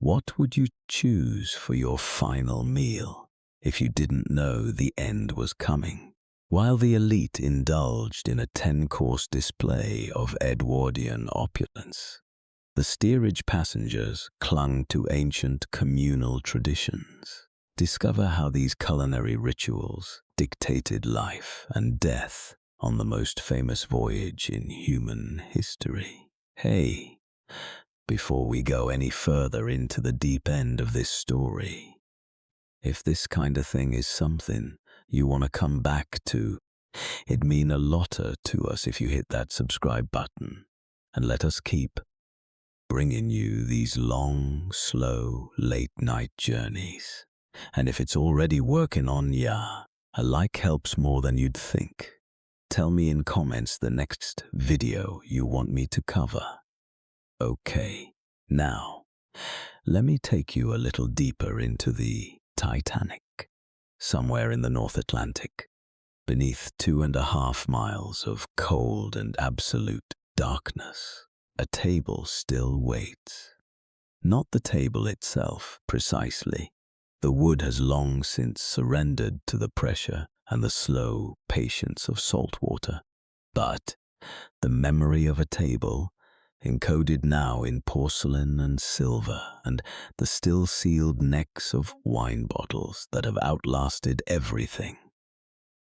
What would you choose for your final meal if you didn't know the end was coming? While the elite indulged in a 10-course display of Edwardian opulence, the steerage passengers clung to ancient communal traditions. Discover how these culinary rituals dictated life and death on the most famous voyage in human history. Hey, before we go any further into the deep end of this story, if this kind of thing is something you want to come back to, it'd mean a lot to us if you hit that subscribe button and let us keep bringing you these long, slow, late-night journeys. And if it's already working on ya, a like helps more than you'd think. Tell me in comments the next video you want me to cover. Okay, now, let me take you a little deeper into the Titanic. Somewhere in the North Atlantic, beneath 2.5 miles of cold and absolute darkness, a table still waits. Not the table itself, precisely. The wood has long since surrendered to the pressure and the slow patience of salt water. But the memory of a table, encoded now in porcelain and silver, and the still-sealed necks of wine bottles that have outlasted everything.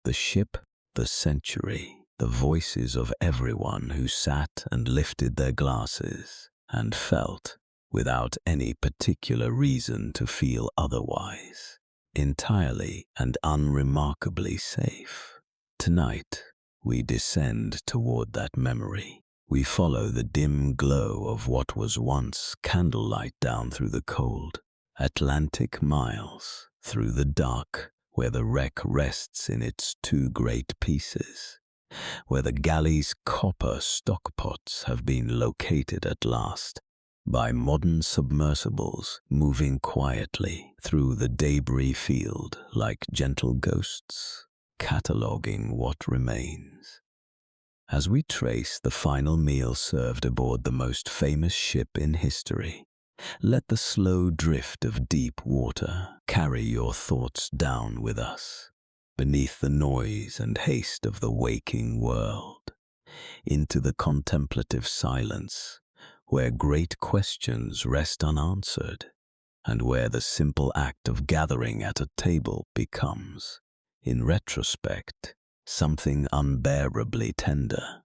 The ship, the century, the voices of everyone who sat and lifted their glasses and felt, without any particular reason to feel otherwise, entirely and unremarkably safe. Tonight, we descend toward that memory. We follow the dim glow of what was once candlelight down through the cold Atlantic miles, through the dark where the wreck rests in its two great pieces, where the galley's copper stockpots have been located at last by modern submersibles moving quietly through the debris field like gentle ghosts, cataloging what remains. As we trace the final meal served aboard the most famous ship in history, let the slow drift of deep water carry your thoughts down with us, beneath the noise and haste of the waking world, into the contemplative silence where great questions rest unanswered, and where the simple act of gathering at a table becomes, in retrospect, something unbearably tender.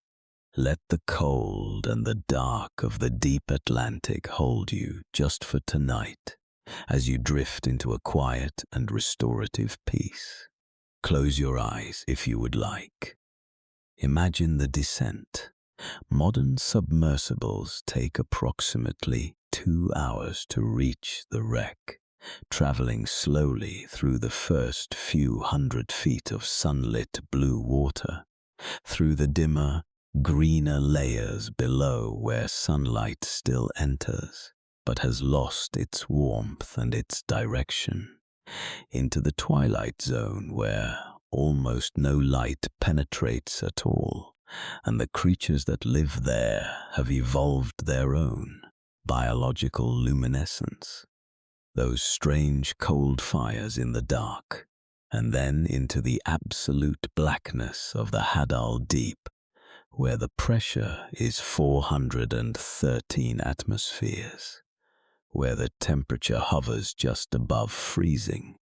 Let the cold and the dark of the deep Atlantic hold you just for tonight, as you drift into a quiet and restorative peace. Close your eyes if you would like. Imagine the descent. Modern submersibles take approximately 2 hours to reach the wreck, traveling slowly through the first few hundred feet of sunlit blue water, through the dimmer, greener layers below where sunlight still enters, but has lost its warmth and its direction, into the twilight zone where almost no light penetrates at all, and the creatures that live there have evolved their own biological luminescence. Those strange cold fires in the dark, and then into the absolute blackness of the Hadal Deep, where the pressure is 413 atmospheres, where the temperature hovers just above freezing,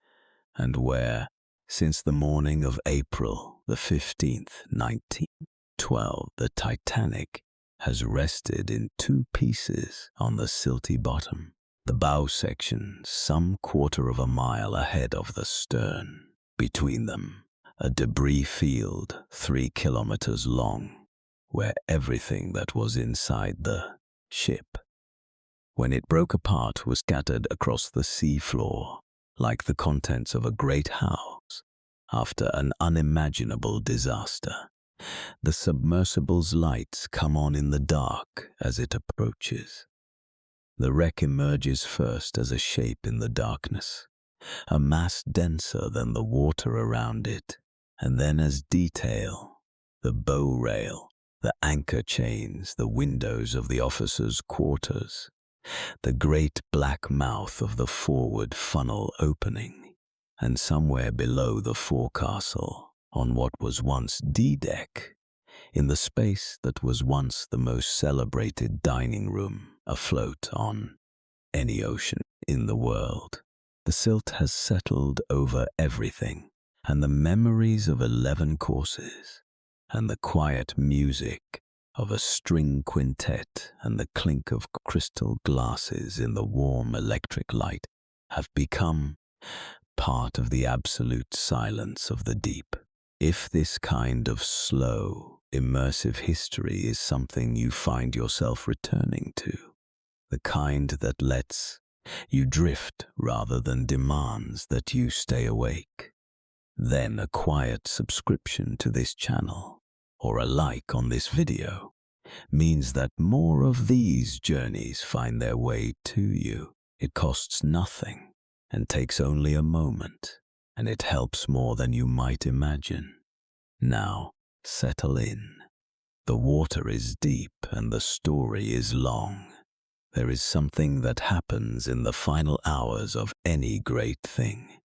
and where, since the morning of April the 15th, 1912, the Titanic has rested in two pieces on the silty bottom, the bow section some quarter of a mile ahead of the stern. Between them, a debris field 3 kilometers long, where everything that was inside the ship, when it broke apart, was scattered across the sea floor like the contents of a great house after an unimaginable disaster. The submersible's lights come on in the dark as it approaches. The wreck emerges first as a shape in the darkness, a mass denser than the water around it, and then as detail, the bow rail, the anchor chains, the windows of the officers' quarters, the great black mouth of the forward funnel opening, and somewhere below the forecastle, on what was once D-deck, in the space that was once the most celebrated dining room afloat on any ocean in the world, the silt has settled over everything, and the memories of 11 courses, and the quiet music of a string quintet, and the clink of crystal glasses in the warm electric light have become part of the absolute silence of the deep. If this kind of slow, immersive history is something you find yourself returning to, the kind that lets you drift rather than demands that you stay awake, then a quiet subscription to this channel or a like on this video means that more of these journeys find their way to you. It costs nothing and takes only a moment, and it helps more than you might imagine. Now, settle in. The water is deep and the story is long. There is something that happens in the final hours of any great thing,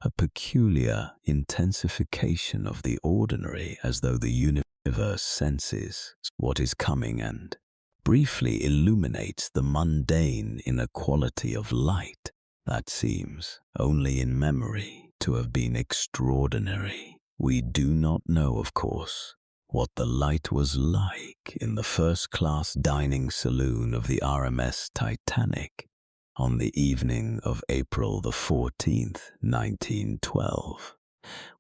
a peculiar intensification of the ordinary, as though the universe senses what is coming and briefly illuminates the mundane in a quality of light that seems, only in memory, to have been extraordinary. We do not know, of course, what the light was like in the first-class dining saloon of the RMS Titanic on the evening of April the 14th, 1912.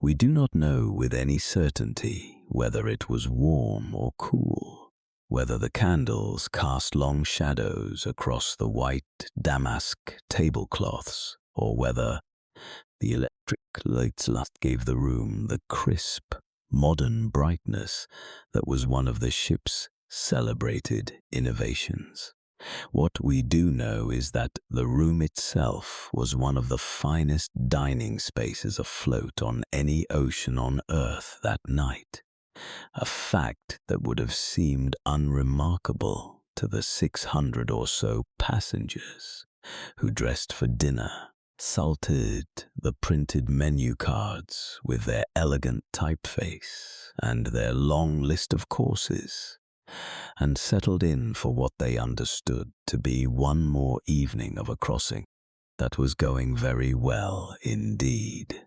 We do not know with any certainty whether it was warm or cool, whether the candles cast long shadows across the white damask tablecloths, or whether the electric lights gave the room the crisp, modern brightness that was one of the ship's celebrated innovations. What we do know is that the room itself was one of the finest dining spaces afloat on any ocean on Earth that night, a fact that would have seemed unremarkable to the 600 or so passengers who dressed for dinner, salted the printed menu cards with their elegant typeface and their long list of courses, and settled in for what they understood to be one more evening of a crossing that was going very well indeed.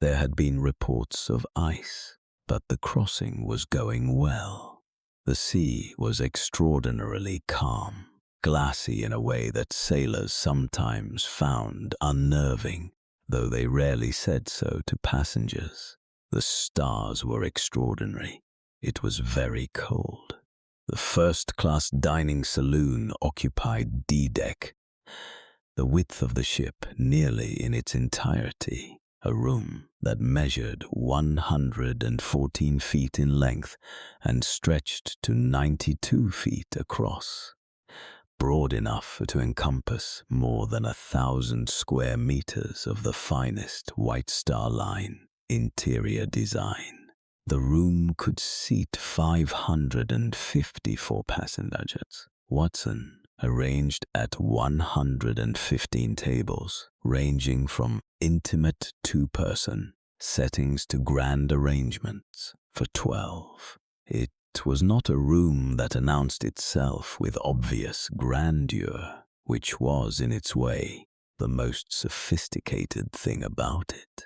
There had been reports of ice, but the crossing was going well. The sea was extraordinarily calm, glassy in a way that sailors sometimes found unnerving, though they rarely said so to passengers. The stars were extraordinary. It was very cold. The first-class dining saloon occupied D-deck, the width of the ship nearly in its entirety, a room that measured 114 feet in length and stretched to 92 feet across, broad enough to encompass more than 1,000 square meters of the finest White Star Line interior design. The room could seat 554 passengers. Watson arranged at 115 tables, ranging from intimate two-person settings to grand arrangements for 12. It was not a room that announced itself with obvious grandeur, which was, in its way, the most sophisticated thing about it.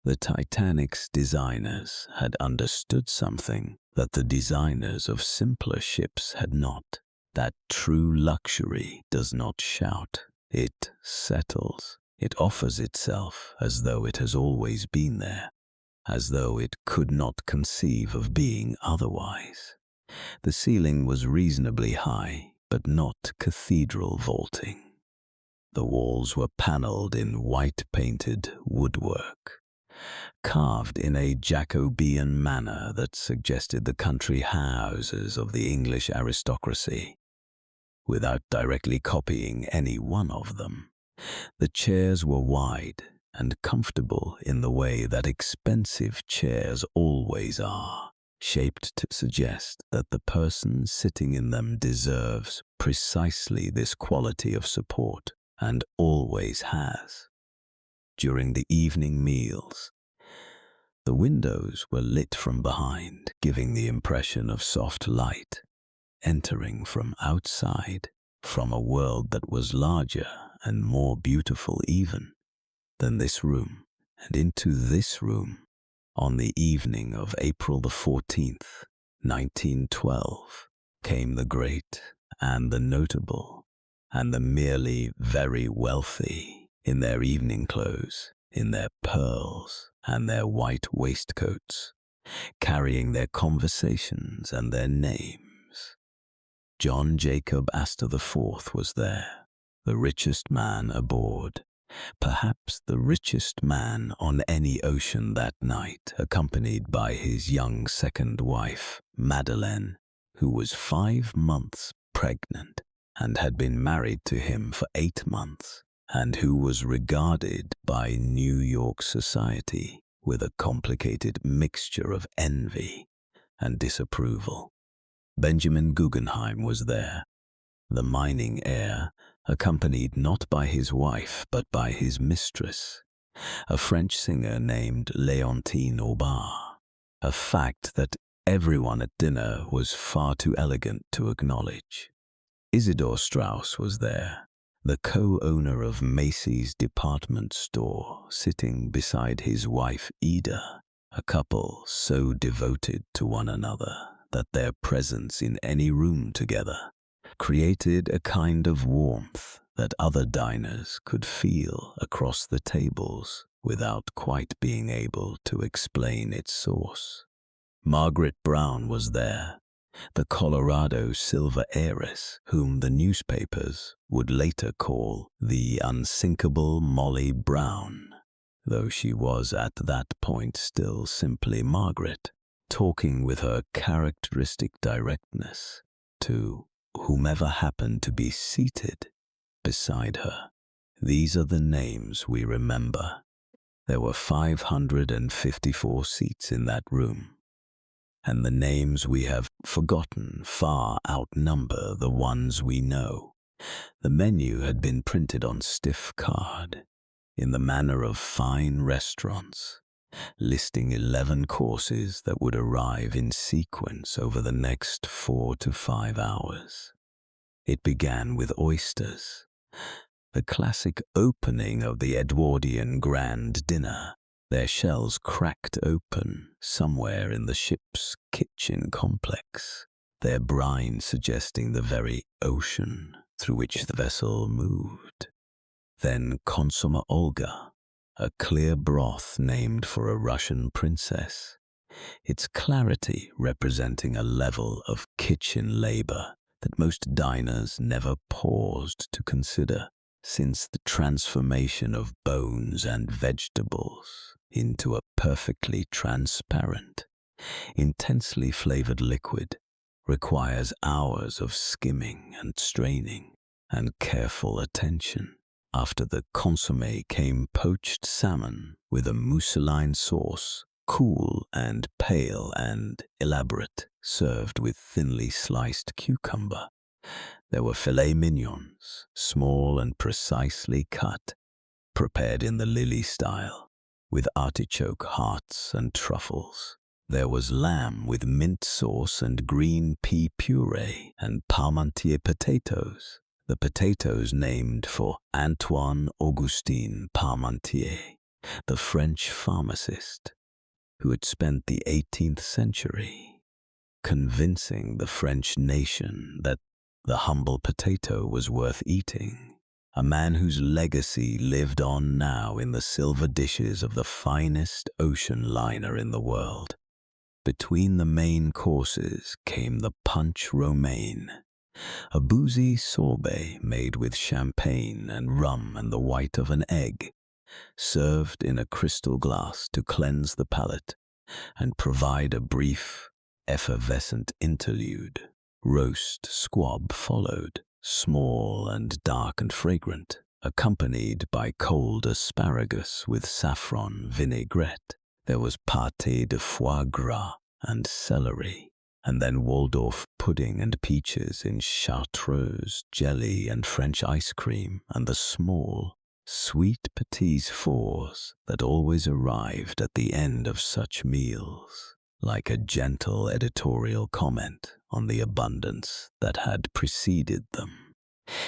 The Titanic's designers had understood something that the designers of simpler ships had not, that true luxury does not shout, it settles. It offers itself as though it has always been there, as though it could not conceive of being otherwise. The ceiling was reasonably high, but not cathedral vaulting. The walls were panelled in white-painted woodwork, carved in a Jacobean manner that suggested the country houses of the English aristocracy, without directly copying any one of them. The chairs were wide and comfortable in the way that expensive chairs always are. shaped to suggest that the person sitting in them deserves precisely this quality of support and always has. During the evening meals, the windows were lit from behind, giving the impression of soft light entering from outside, from a world that was larger and more beautiful even than this room. And into this room, on the evening of April the 14th, 1912, came the great and the notable and the merely very wealthy, in their evening clothes, in their pearls and their white waistcoats, carrying their conversations and their names. John Jacob Astor IV was there, the richest man aboard, perhaps the richest man on any ocean that night, accompanied by his young second wife, Madeleine, who was 5 months pregnant and had been married to him for 8 months, and who was regarded by New York society with a complicated mixture of envy and disapproval. Benjamin Guggenheim was there, the mining heir, accompanied not by his wife but by his mistress, a French singer named Leontine Aubard, a fact that everyone at dinner was far too elegant to acknowledge. Isidor Straus was there, the co-owner of Macy's department store, sitting beside his wife Ida, a couple so devoted to one another that their presence in any room together created a kind of warmth that other diners could feel across the tables without quite being able to explain its source. Margaret Brown was there, the Colorado silver heiress whom the newspapers would later call the unsinkable Molly Brown, though she was at that point still simply Margaret, talking with her characteristic directness to whomever happened to be seated beside her. These are the names we remember. There were 554 seats in that room, and the names we have forgotten far outnumber the ones we know. The menu had been printed on stiff card, in the manner of fine restaurants, listing 11 courses that would arrive in sequence over the next 4 to 5 hours. It began with oysters, the classic opening of the Edwardian grand dinner, their shells cracked open somewhere in the ship's kitchen complex, their brine suggesting the very ocean through which the vessel moved. Then consomme Olga, a clear broth named for a Russian princess, its clarity representing a level of kitchen labor that most diners never paused to consider since the transformation of bones and vegetables into a perfectly transparent, intensely flavored liquid requires hours of skimming and straining and careful attention. After the consommé came poached salmon with a mousseline sauce, cool and pale and elaborate, served with thinly sliced cucumber. There were filet mignons, small and precisely cut, prepared in the Lily style, with artichoke hearts and truffles. There was lamb with mint sauce and green pea puree and parmentier potatoes, the potatoes named for Antoine Augustin Parmentier, the French pharmacist who had spent the 18th century convincing the French nation that the humble potato was worth eating, a man whose legacy lived on now in the silver dishes of the finest ocean liner in the world. Between the main courses came the punch romaine, a boozy sorbet made with champagne and rum and the white of an egg, served in a crystal glass to cleanse the palate and provide a brief, effervescent interlude. Roast squab followed, small and dark and fragrant, accompanied by cold asparagus with saffron vinaigrette. There was pâté de foie gras, and celery, and then Waldorf pudding and peaches in chartreuse, jelly and French ice cream, and the small, sweet petits fours that always arrived at the end of such meals, like a gentle editorial comment on the abundance that had preceded them.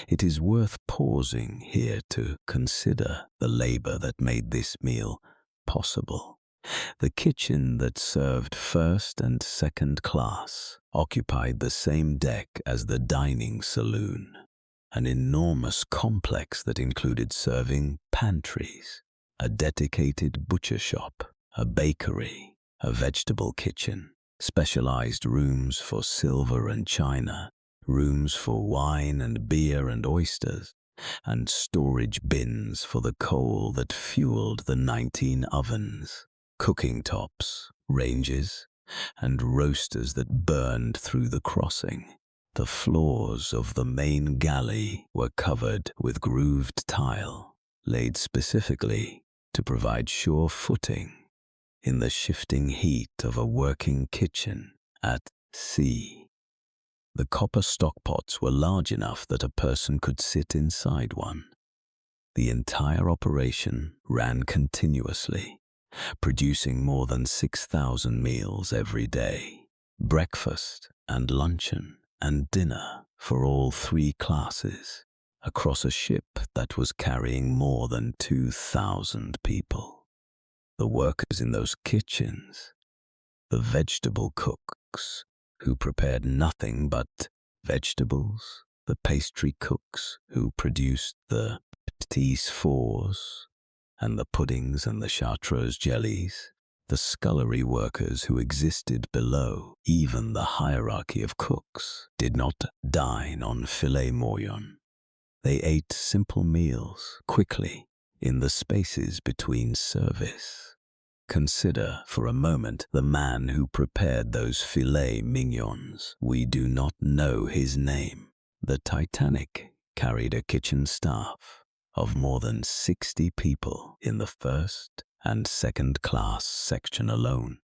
It is worth pausing here to consider the labor that made this meal possible. The kitchen that served first and second class occupied the same deck as the dining saloon, an enormous complex that included serving pantries, a dedicated butcher shop, a bakery, a vegetable kitchen, specialized rooms for silver and china, rooms for wine and beer and oysters, and storage bins for the coal that fueled the 19 ovens, cooking tops, ranges, and roasters that burned through the crossing. The floors of the main galley were covered with grooved tile, laid specifically to provide sure footing in the shifting heat of a working kitchen at sea. The copper stockpots were large enough that a person could sit inside one. The entire operation ran continuously, producing more than 6,000 meals every day, breakfast and luncheon and dinner for all 3 classes, across a ship that was carrying more than 2,000 people. The workers in those kitchens, the vegetable cooks who prepared nothing but vegetables, the pastry cooks who produced the petits fours and the puddings and the chartreuse jellies, the scullery workers who existed below even the hierarchy of cooks, did not dine on filet mignon. They ate simple meals quickly in the spaces between service. Consider for a moment the man who prepared those filet mignons. We do not know his name. The Titanic carried a kitchen staff of more than 60 people in the first and second class section alone,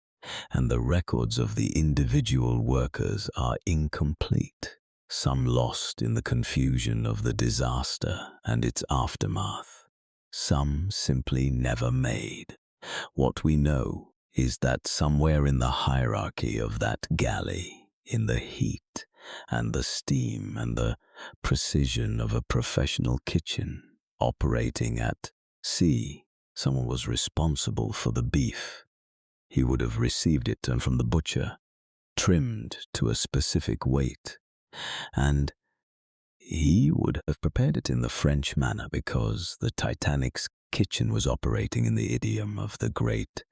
and the records of the individual workers are incomplete, some lost in the confusion of the disaster and its aftermath, some simply never made. What we know is that somewhere in the hierarchy of that galley, in the heat and the steam and the precision of a professional kitchen operating at sea, someone was responsible for the beef. He would have received it from the butcher, trimmed to a specific weight, and he would have prepared it in the French manner because the Titanic's kitchen was operating in the idiom of the great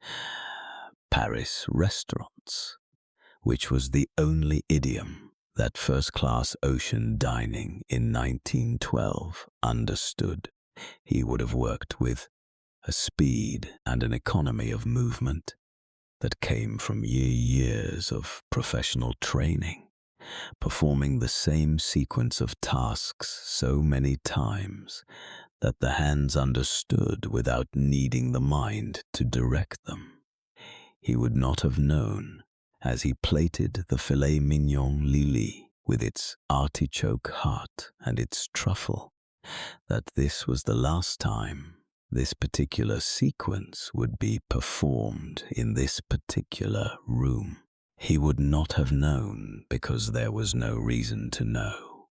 Paris restaurants, which was the only idiom that first-class ocean dining in 1912 understood. He would have worked with a speed and an economy of movement that came from years of professional training, performing the same sequence of tasks so many times that the hands understood without needing the mind to direct them. He would not have known, as he plated the filet mignon Lily with its artichoke heart and its truffle, that this was the last time this particular sequence would be performed in this particular room. He would not have known because there was no reason to know.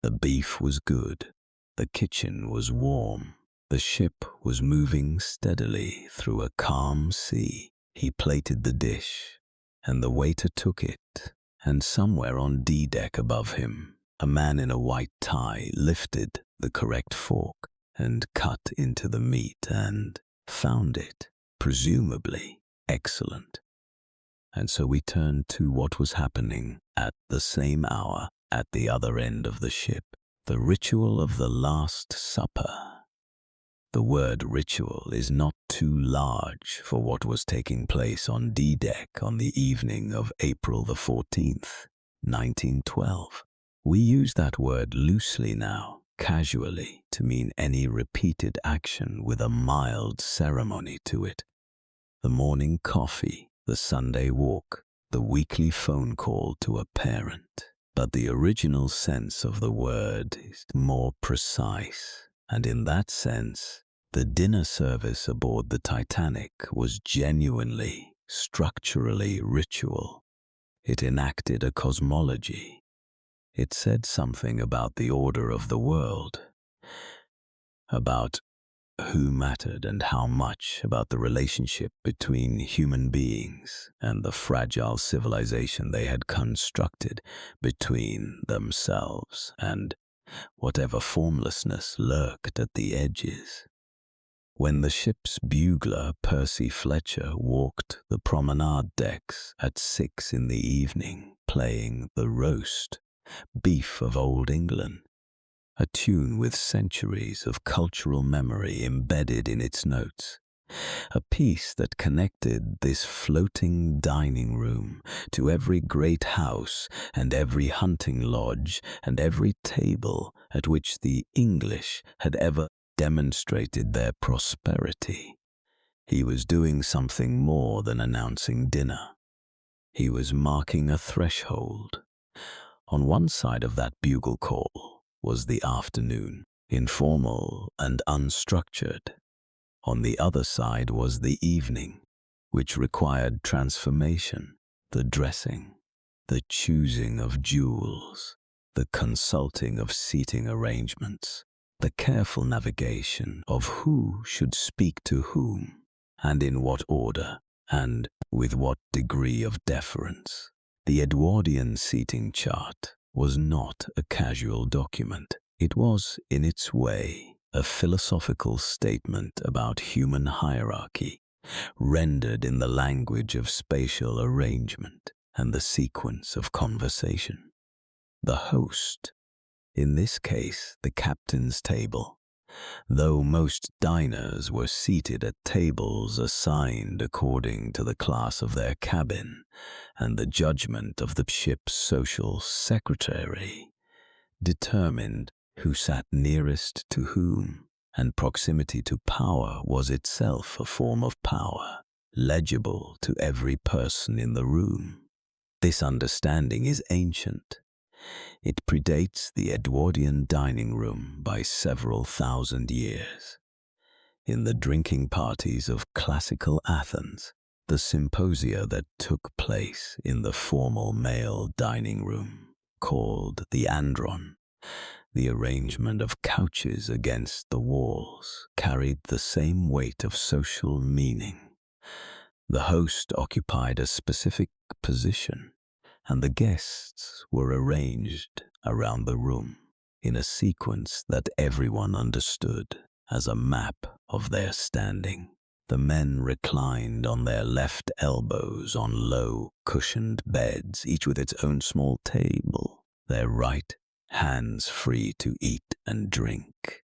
The beef was good. The kitchen was warm. The ship was moving steadily through a calm sea. He plated the dish, and the waiter took it, and somewhere on D-deck above him, a man in a white tie lifted the correct fork and cut into the meat and found it, presumably, excellent. And so we turned to what was happening at the same hour at the other end of the ship. The ritual of the Last Supper. The word ritual is not too large for what was taking place on D-deck on the evening of April the 14th, 1912. We use that word loosely now, casually, to mean any repeated action with a mild ceremony to it. The morning coffee, the Sunday walk, the weekly phone call to a parent. But the original sense of the word is more precise, and in that sense, the dinner service aboard the Titanic was genuinely, structurally ritual. It enacted a cosmology. It said something about the order of the world, about who mattered and how much, about the relationship between human beings and the fragile civilization they had constructed between themselves and whatever formlessness lurked at the edges. When the ship's bugler, Percy Fletcher, walked the promenade decks at 6 in the evening, playing the roast beef of Old England, a tune with centuries of cultural memory embedded in its notes, a piece that connected this floating dining room to every great house and every hunting lodge and every table at which the English had ever demonstrated their prosperity. He was doing something more than announcing dinner. He was marking a threshold. On one side of that bugle call was the afternoon, informal and unstructured. On the other side was the evening, which required transformation, the dressing, the choosing of jewels, the consulting of seating arrangements, the careful navigation of who should speak to whom, and in what order, and with what degree of deference. The Edwardian seating chart was not a casual document. It was, in its way, a philosophical statement about human hierarchy, rendered in the language of spatial arrangement and the sequence of conversation. The host, in this case the captain's table, though most diners were seated at tables assigned according to the class of their cabin and the judgment of the ship's social secretary, determined who sat nearest to whom, and proximity to power was itself a form of power, legible to every person in the room. This understanding is ancient. It predates the Edwardian dining room by several thousand years. In the drinking parties of classical Athens, the symposia that took place in the formal male dining room, called the andron, the arrangement of couches against the walls, carried the same weight of social meaning. The host occupied a specific position, and the guests were arranged around the room in a sequence that everyone understood as a map of their standing. The men reclined on their left elbows on low, cushioned beds, each with its own small table, their right hands free to eat and drink,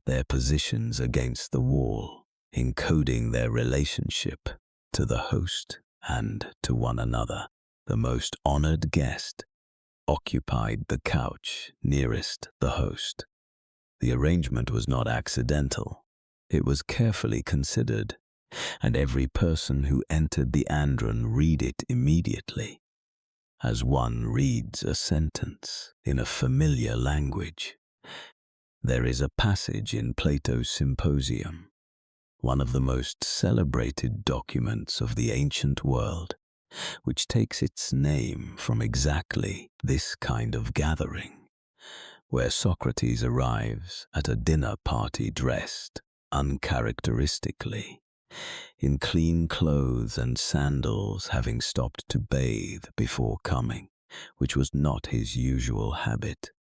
their positions against the wall, encoding their relationship to the host and to one another. The most honored guest occupied the couch nearest the host. The arrangement was not accidental. It was carefully considered, and every person who entered the andron read it immediately, as one reads a sentence in a familiar language. There is a passage in Plato's Symposium, one of the most celebrated documents of the ancient world, which takes its name from exactly this kind of gathering, where Socrates arrives at a dinner party dressed uncharacteristically, in clean clothes and sandals, having stopped to bathe before coming, which was not his usual habit.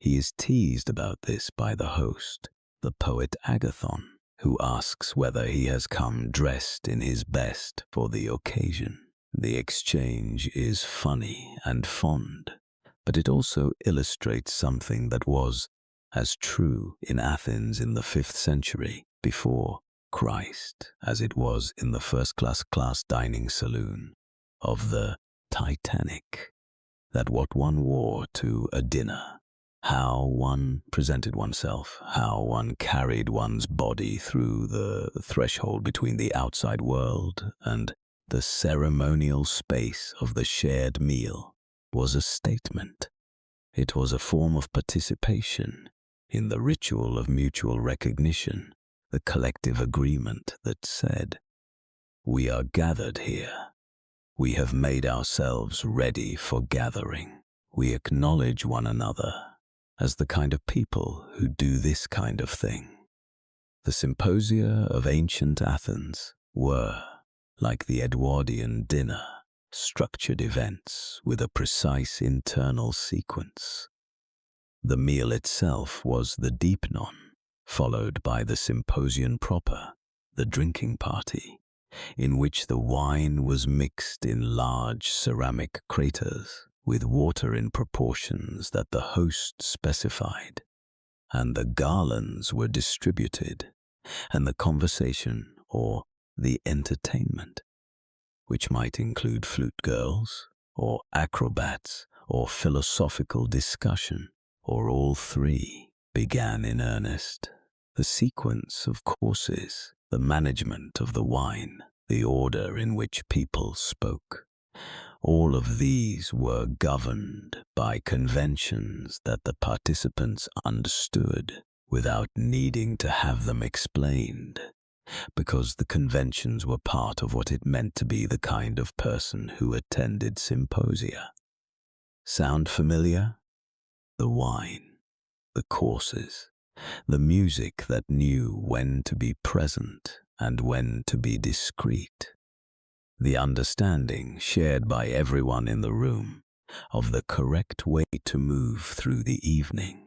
He is teased about this by the host, the poet Agathon, who asks whether he has come dressed in his best for the occasion. The exchange is funny and fond, but it also illustrates something that was as true in Athens in the 5th century before Christ as it was in the first-class dining saloon of the Titanic, that what one wore to a dinner, how one presented oneself, how one carried one's body through the threshold between the outside world and The ceremonial space of the shared meal was a statement. It was a form of participation in the ritual of mutual recognition, the collective agreement that said, "We are gathered here. We have made ourselves ready for gathering. We acknowledge one another as the kind of people who do this kind of thing." The symposia of ancient Athens were, like the Edwardian dinner, structured events with a precise internal sequence. The meal itself was the deipnon, followed by the symposium proper, the drinking party, in which the wine was mixed in large ceramic craters with water in proportions that the host specified, and the garlands were distributed, and the conversation, or the entertainment, which might include flute girls, or acrobats, or philosophical discussion, or all three, began in earnest. The sequence of courses, the management of the wine, the order in which people spoke, all of these were governed by conventions that the participants understood without needing to have them explained, because the conventions were part of what it meant to be the kind of person who attended symposia. Sound familiar? The wine, the courses, the music that knew when to be present and when to be discreet. The understanding shared by everyone in the room of the correct way to move through the evening.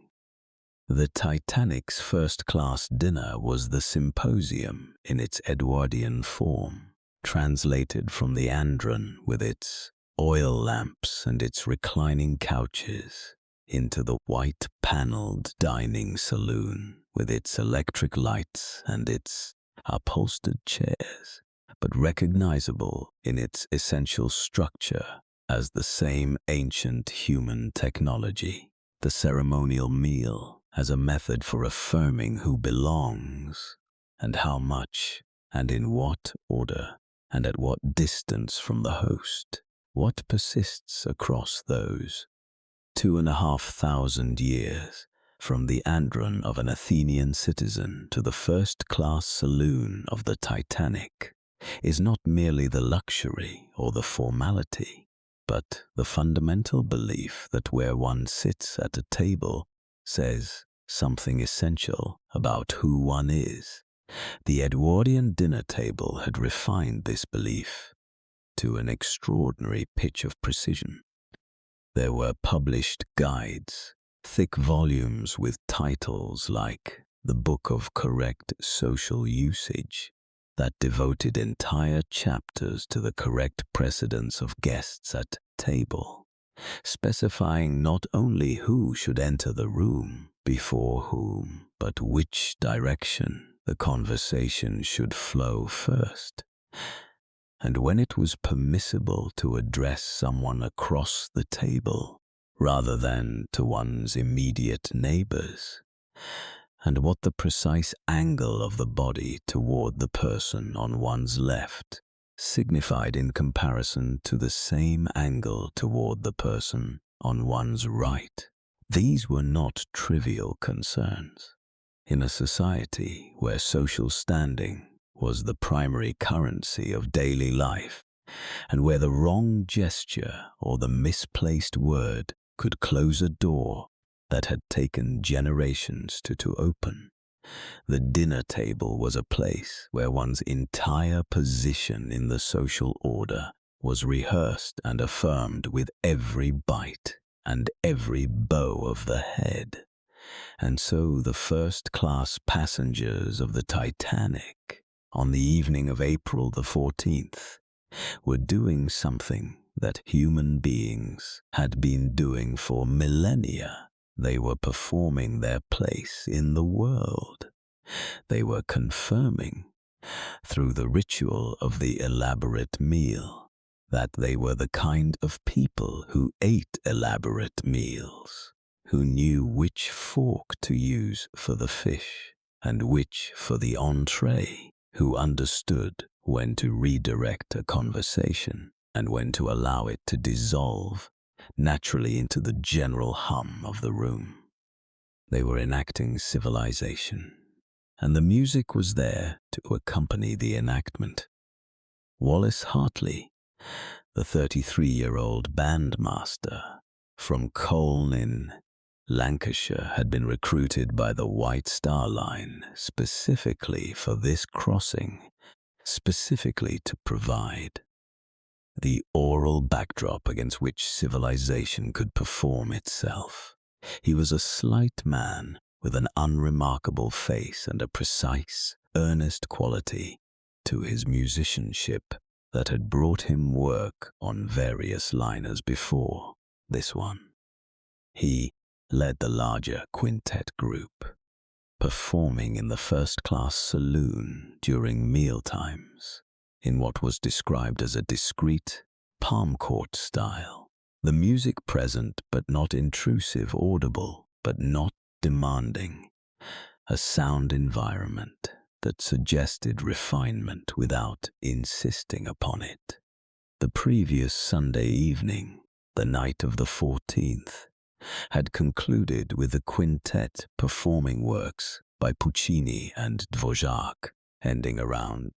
The Titanic's first-class dinner was the symposium in its Edwardian form, translated from the Andron with its oil lamps and its reclining couches into the white-paneled dining saloon with its electric lights and its upholstered chairs, but recognizable in its essential structure as the same ancient human technology. The ceremonial meal as a method for affirming who belongs, and how much, and in what order, and at what distance from the host. What persists across those 2,500 years, from the andron of an Athenian citizen to the first-class saloon of the Titanic, is not merely the luxury or the formality, but the fundamental belief that where one sits at a table says something essential about who one is. The Edwardian dinner table had refined this belief to an extraordinary pitch of precision. There were published guides, thick volumes with titles like The Book of Correct Social Usage, that devoted entire chapters to the correct precedence of guests at table, specifying not only who should enter the room, before whom, but which direction the conversation should flow first, and when it was permissible to address someone across the table rather than to one's immediate neighbors, and what the precise angle of the body toward the person on one's left signified in comparison to the same angle toward the person on one's right. These were not trivial concerns. In a society where social standing was the primary currency of daily life, and where the wrong gesture or the misplaced word could close a door that had taken generations to open, the dinner table was a place where one's entire position in the social order was rehearsed and affirmed with every bite and every bow of the head. And so the first-class passengers of the Titanic, on the evening of April the 14th, were doing something that human beings had been doing for millennia. They were performing their place in the world. They were confirming, through the ritual of the elaborate meal, that they were the kind of people who ate elaborate meals, who knew which fork to use for the fish and which for the entree, who understood when to redirect a conversation and when to allow it to dissolve naturally into the general hum of the room. They were enacting civilization, and the music was there to accompany the enactment. Wallace Hartley, the 33-year-old bandmaster from Colne in Lancashire, had been recruited by the White Star Line specifically for this crossing, specifically to provide the oral backdrop against which civilization could perform itself. He was a slight man with an unremarkable face and a precise, earnest quality to his musicianship that had brought him work on various liners before this one. He led the larger quintet group, performing in the first-class saloon during mealtimes, in what was described as a discreet, palm court style. The music present but not intrusive, audible but not demanding. A sound environment that suggested refinement without insisting upon it. The previous Sunday evening, the night of the 14th, had concluded with the quintet performing works by Puccini and Dvorak, ending around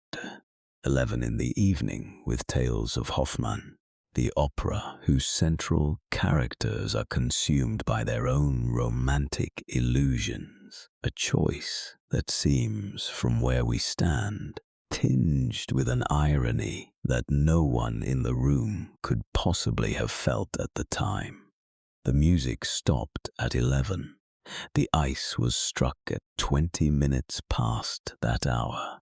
11 in the evening with tales of Hoffmann, the opera whose central characters are consumed by their own romantic illusions, a choice that seems, from where we stand, tinged with an irony that no one in the room could possibly have felt at the time. The music stopped at 11. The ice was struck at 20 minutes past that hour.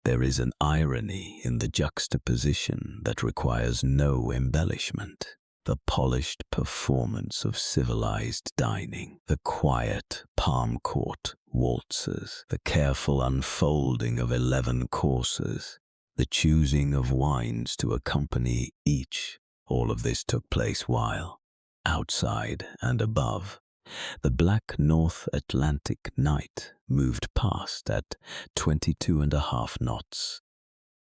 There is an irony in the juxtaposition that requires no embellishment. The polished performance of civilized dining, the quiet palm court waltzes, the careful unfolding of 11 courses, the choosing of wines to accompany each, all of this took place while, outside and above, the black North Atlantic night moved past at 22.5 knots.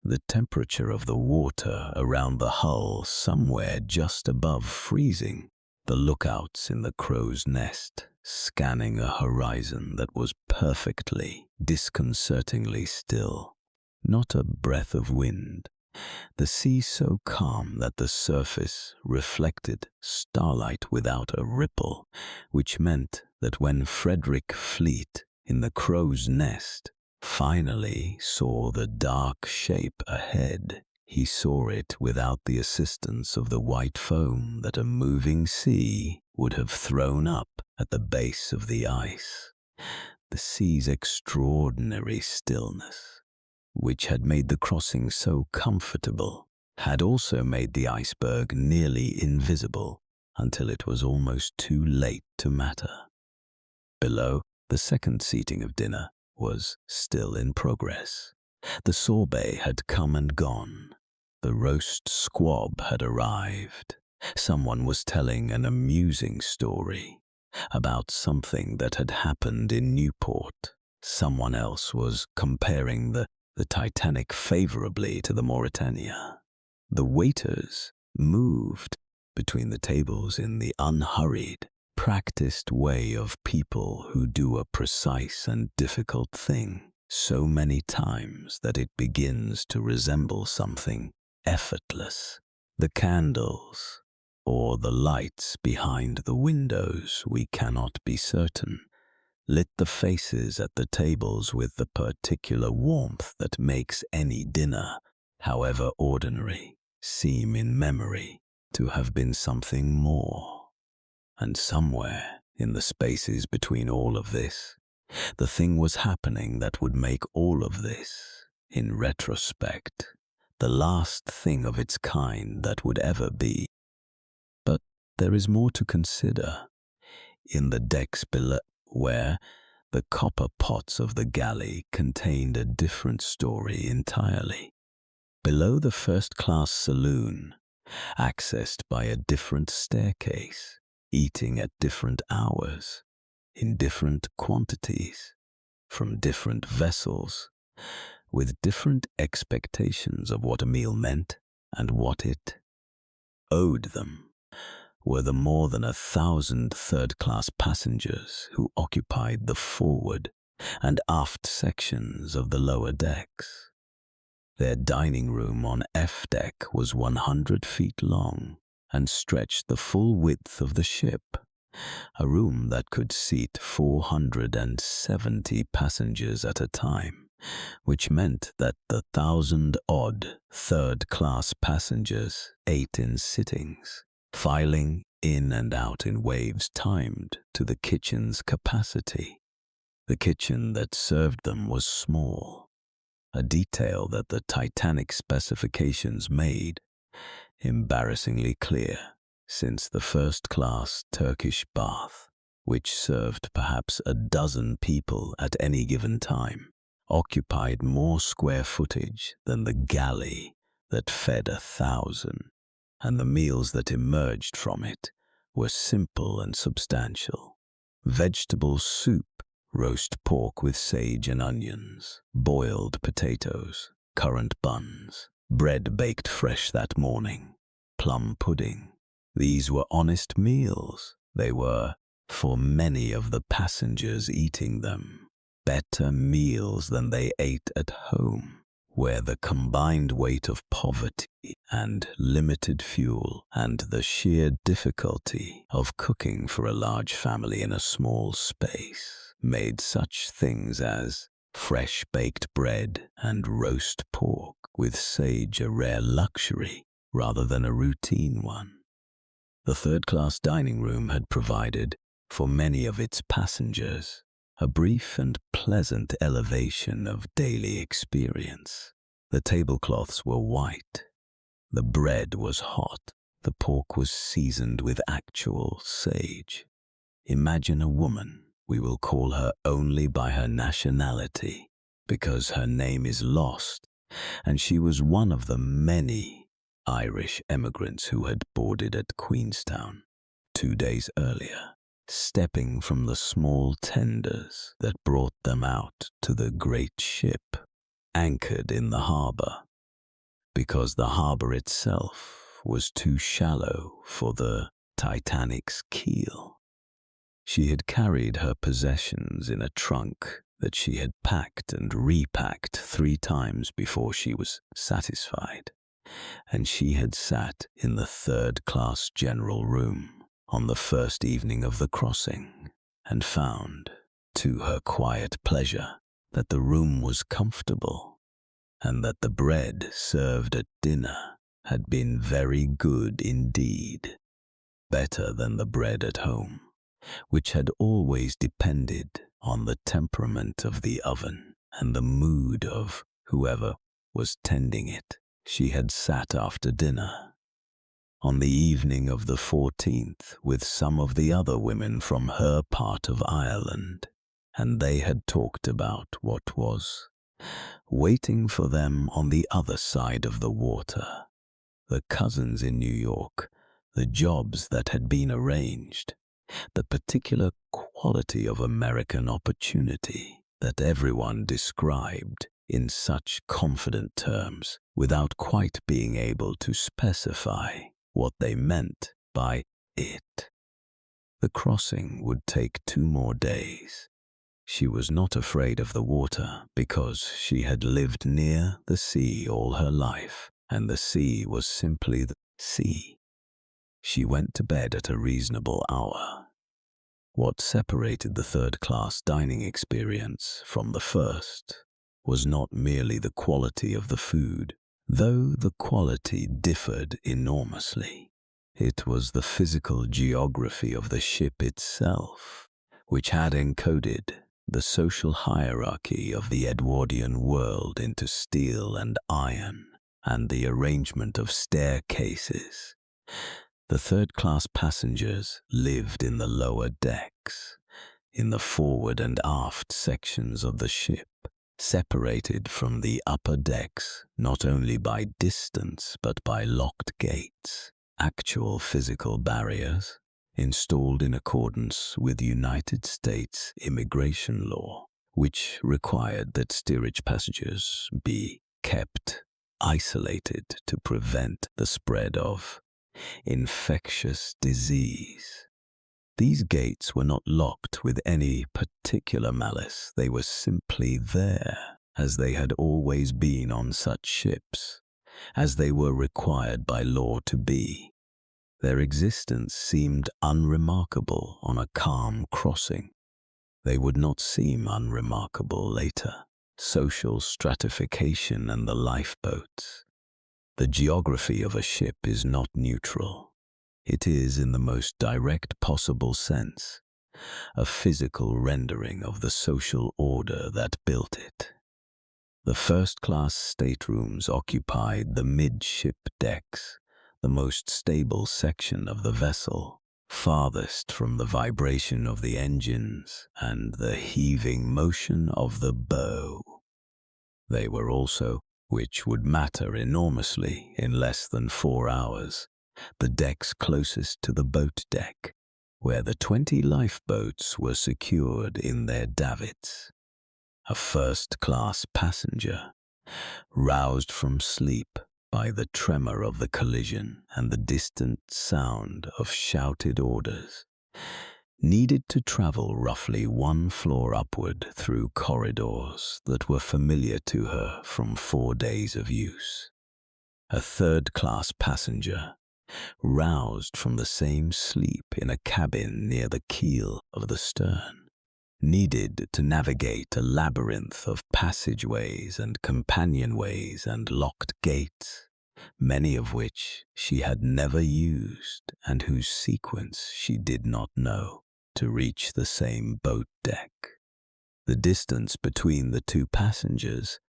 The temperature of the water around the hull somewhere just above freezing, the lookouts in the crow's nest scanning a horizon that was perfectly, disconcertingly still. Not a breath of wind. The sea so calm that the surface reflected starlight without a ripple, which meant that when Frederick Fleet in the crow's nest finally saw the dark shape ahead, he saw it without the assistance of the white foam that a moving sea would have thrown up at the base of the ice. The sea's extraordinary stillness, which had made the crossing so comfortable, had also made the iceberg nearly invisible until it was almost too late to matter. Below, the second seating of dinner was still in progress. The sorbet had come and gone. The roast squab had arrived. Someone was telling an amusing story about something that had happened in Newport. Someone else was comparing the Titanic favorably to the Mauretania. The waiters moved between the tables in the unhurried, practiced way of people who do a precise and difficult thing so many times that it begins to resemble something effortless. The candles, or the lights behind the windows, we cannot be certain, lit the faces at the tables with the particular warmth that makes any dinner, however ordinary, seem in memory to have been something more. And somewhere in the spaces between all of this, the thing was happening that would make all of this, in retrospect, the last thing of its kind that would ever be. But there is more to consider. In the decks below, where the copper pots of the galley contained a different story entirely. Below the first-class saloon, accessed by a different staircase, eating at different hours, in different quantities, from different vessels, with different expectations of what a meal meant and what it owed them, were the more than 1,000 third-class passengers who occupied the forward and aft sections of the lower decks. Their dining room on F deck was 100 feet long and stretched the full width of the ship, a room that could seat 470 passengers at a time, which meant that the 1,000-odd third-class passengers ate in sittings, filing in and out in waves timed to the kitchen's capacity. The kitchen that served them was small, a detail that the Titanic specifications made embarrassingly clear, since the first-class Turkish bath, which served perhaps a dozen people at any given time, occupied more square footage than the galley that fed 1,000, and the meals that emerged from it were simple and substantial. Vegetable soup, roast pork with sage and onions, boiled potatoes, currant buns, bread baked fresh that morning, plum pudding. These were honest meals. They were, for many of the passengers eating them, better meals than they ate at home, where the combined weight of poverty and limited fuel and the sheer difficulty of cooking for a large family in a small space made such things as fresh baked bread and roast pork with sage a rare luxury rather than a routine one. The third-class dining room had provided, for many of its passengers, a brief and pleasant elevation of daily experience. The tablecloths were white, the bread was hot, the pork was seasoned with actual sage. Imagine a woman, we will call her only by her nationality, because her name is lost, and she was one of the many Irish emigrants who had boarded at Queenstown 2 days earlier, stepping from the small tenders that brought them out to the great ship, anchored in the harbour, because the harbour itself was too shallow for the Titanic's keel. She had carried her possessions in a trunk that she had packed and repacked 3 times before she was satisfied, and she had sat in the third-class general room on the first evening of the crossing, and found, to her quiet pleasure, that the room was comfortable, and that the bread served at dinner had been very good indeed, better than the bread at home, which had always depended on the temperament of the oven and the mood of whoever was tending it. She had sat after dinner on the evening of the 14th with some of the other women from her part of Ireland, and they had talked about what was waiting for them on the other side of the water, the cousins in New York, the jobs that had been arranged, the particular quality of American opportunity that everyone described in such confident terms without quite being able to specify what they meant by it. The crossing would take 2 more days. She was not afraid of the water because she had lived near the sea all her life, and the sea was simply the sea. She went to bed at a reasonable hour. What separated the third-class dining experience from the first was not merely the quality of the food, though the quality differed enormously. It was the physical geography of the ship itself, which had encoded the social hierarchy of the Edwardian world into steel and iron, and the arrangement of staircases. The third-class passengers lived in the lower decks, in the forward and aft sections of the ship, separated from the upper decks not only by distance but by locked gates, actual physical barriers installed in accordance with United States immigration law, which required that steerage passengers be kept isolated to prevent the spread of infectious disease. These gates were not locked with any particular malice. They were simply there, as they had always been on such ships, as they were required by law to be. Their existence seemed unremarkable on a calm crossing. They would not seem unremarkable later. Social stratification and the lifeboats. The geography of a ship is not neutral. It is, in the most direct possible sense, a physical rendering of the social order that built it. The first-class staterooms occupied the midship decks, the most stable section of the vessel, farthest from the vibration of the engines and the heaving motion of the bow. They were also, which would matter enormously in less than 4 hours, the decks closest to the boat deck, where the 20 lifeboats were secured in their davits. A first-class passenger, roused from sleep by the tremor of the collision and the distant sound of shouted orders, needed to travel roughly 1 floor upward through corridors that were familiar to her from 4 days of use. A third-class passenger, roused from the same sleep in a cabin near the keel of the stern, needed to navigate a labyrinth of passageways and companionways and locked gates, many of which she had never used and whose sequence she did not know, to reach the same boat deck. The distance between the 2 passengers,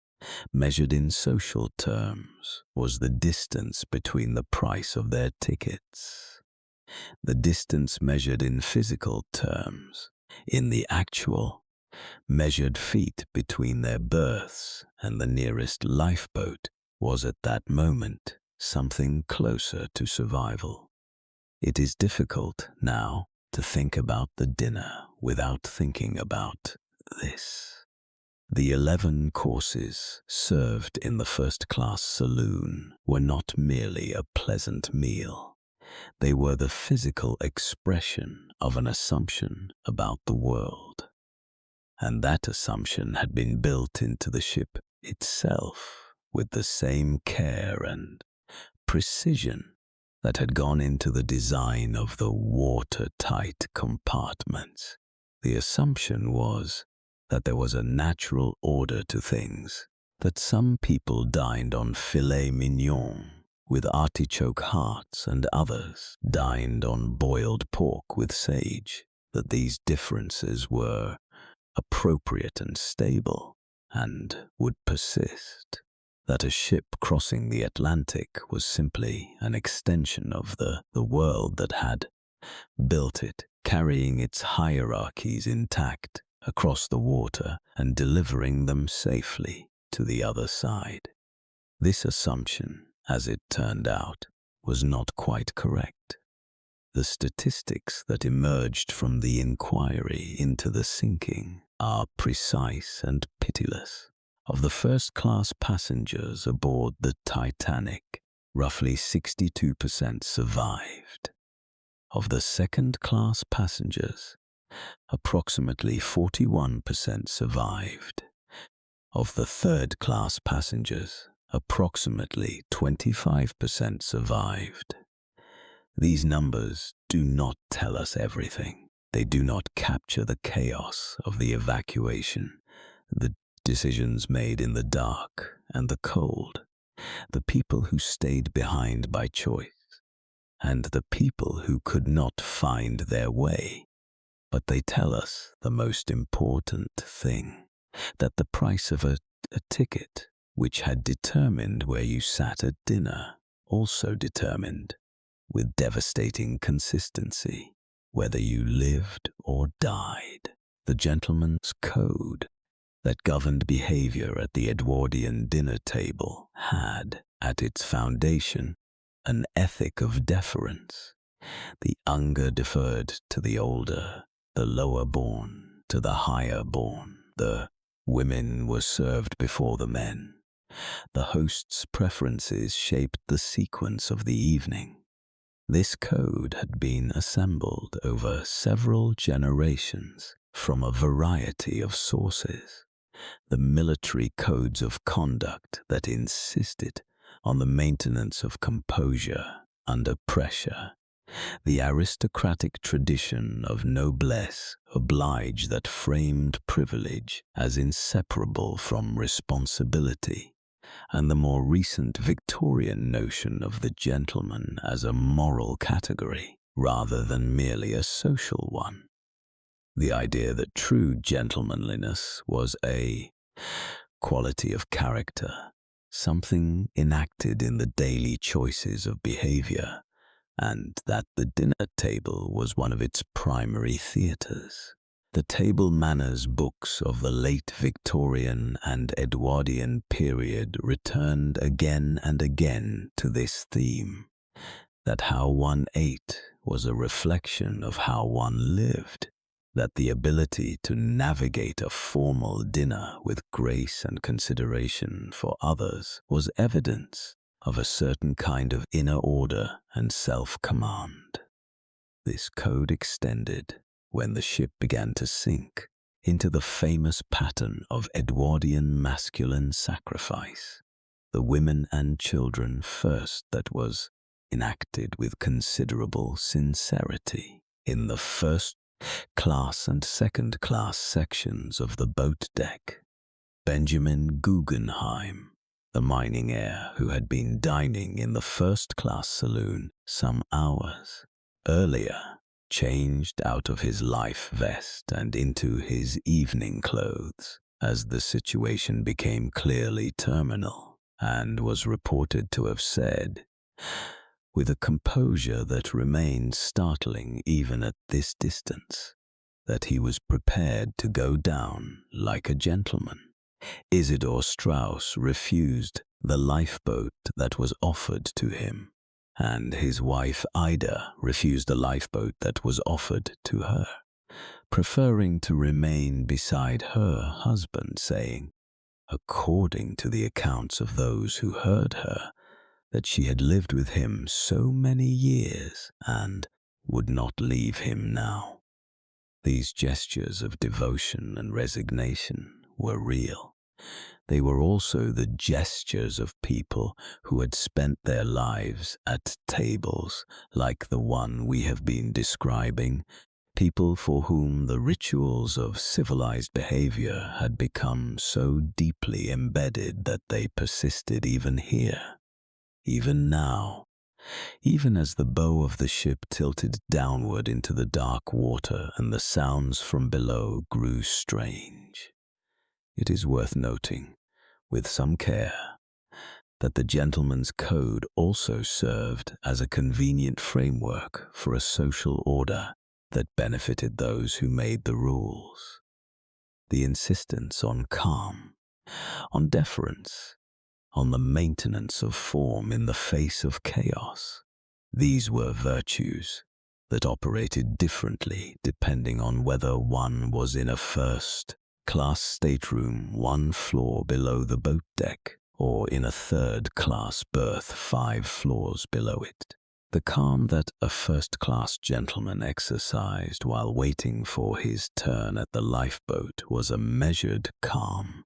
measured in social terms, was the distance between the price of their tickets. The distance measured in physical terms, in the actual, measured feet between their berths and the nearest lifeboat, was at that moment something closer to survival. It is difficult now to think about the dinner without thinking about this. The 11 courses served in the first-class saloon were not merely a pleasant meal. They were the physical expression of an assumption about the world. And that assumption had been built into the ship itself with the same care and precision that had gone into the design of the watertight compartments. The assumption was that there was a natural order to things, that some people dined on filet mignon with artichoke hearts and others dined on boiled pork with sage, that these differences were appropriate and stable and would persist, that a ship crossing the Atlantic was simply an extension of the world that had built it, carrying its hierarchies intact across the water and delivering them safely to the other side. This assumption, as it turned out, was not quite correct. The statistics that emerged from the inquiry into the sinking are precise and pitiless. Of the first-class passengers aboard the Titanic, roughly 62% survived. Of the second-class passengers, approximately 41% survived. Of the third-class passengers, approximately 25% survived. These numbers do not tell us everything. They do not capture the chaos of the evacuation, the decisions made in the dark and the cold, the people who stayed behind by choice, and the people who could not find their way. But they tell us the most important thing, that the price of a ticket, which had determined where you sat at dinner, also determined, with devastating consistency, whether you lived or died. The gentleman's code that governed behavior at the Edwardian dinner table had, at its foundation, an ethic of deference. The younger deferred to the older, the lower born to the higher born, the Women were served before the men. The host's preferences shaped the sequence of the evening. This code had been assembled over several generations from a variety of sources. The military codes of conduct that insisted on the maintenance of composure under pressure. The aristocratic tradition of noblesse oblige that framed privilege as inseparable from responsibility, and the more recent Victorian notion of the gentleman as a moral category rather than merely a social one. The idea that true gentlemanliness was a quality of character, something enacted in the daily choices of behavior, and that the dinner table was one of its primary theatres. The table manners books of the late Victorian and Edwardian period returned again and again to this theme, that how one ate was a reflection of how one lived, that the ability to navigate a formal dinner with grace and consideration for others was evidence of a certain kind of inner order and self-command. This code extended, when the ship began to sink, into the famous pattern of Edwardian masculine sacrifice. The women and children first that was enacted with considerable sincerity in the first-class and second-class sections of the boat deck. Benjamin Guggenheim, the mining heir who had been dining in the first-class saloon some hours earlier, changed out of his life vest and into his evening clothes as the situation became clearly terminal, and was reported to have said, with a composure that remained startling even at this distance, that he was prepared to go down like a gentleman. Isidor Strauss refused the lifeboat that was offered to him, and his wife Ida refused the lifeboat that was offered to her, preferring to remain beside her husband, saying, according to the accounts of those who heard her, that she had lived with him so many years and would not leave him now. These gestures of devotion and resignation were real. They were also the gestures of people who had spent their lives at tables like the one we have been describing, people for whom the rituals of civilized behavior had become so deeply embedded that they persisted even here, even now, even as the bow of the ship tilted downward into the dark water and the sounds from below grew strange. It is worth noting, with some care, that the gentleman's code also served as a convenient framework for a social order that benefited those who made the rules. The insistence on calm, on deference, on the maintenance of form in the face of chaos. These were virtues that operated differently depending on whether one was in a first-class stateroom 1 floor below the boat deck or in a third-class berth 5 floors below it. The calm that a first-class gentleman exercised while waiting for his turn at the lifeboat was a measured calm.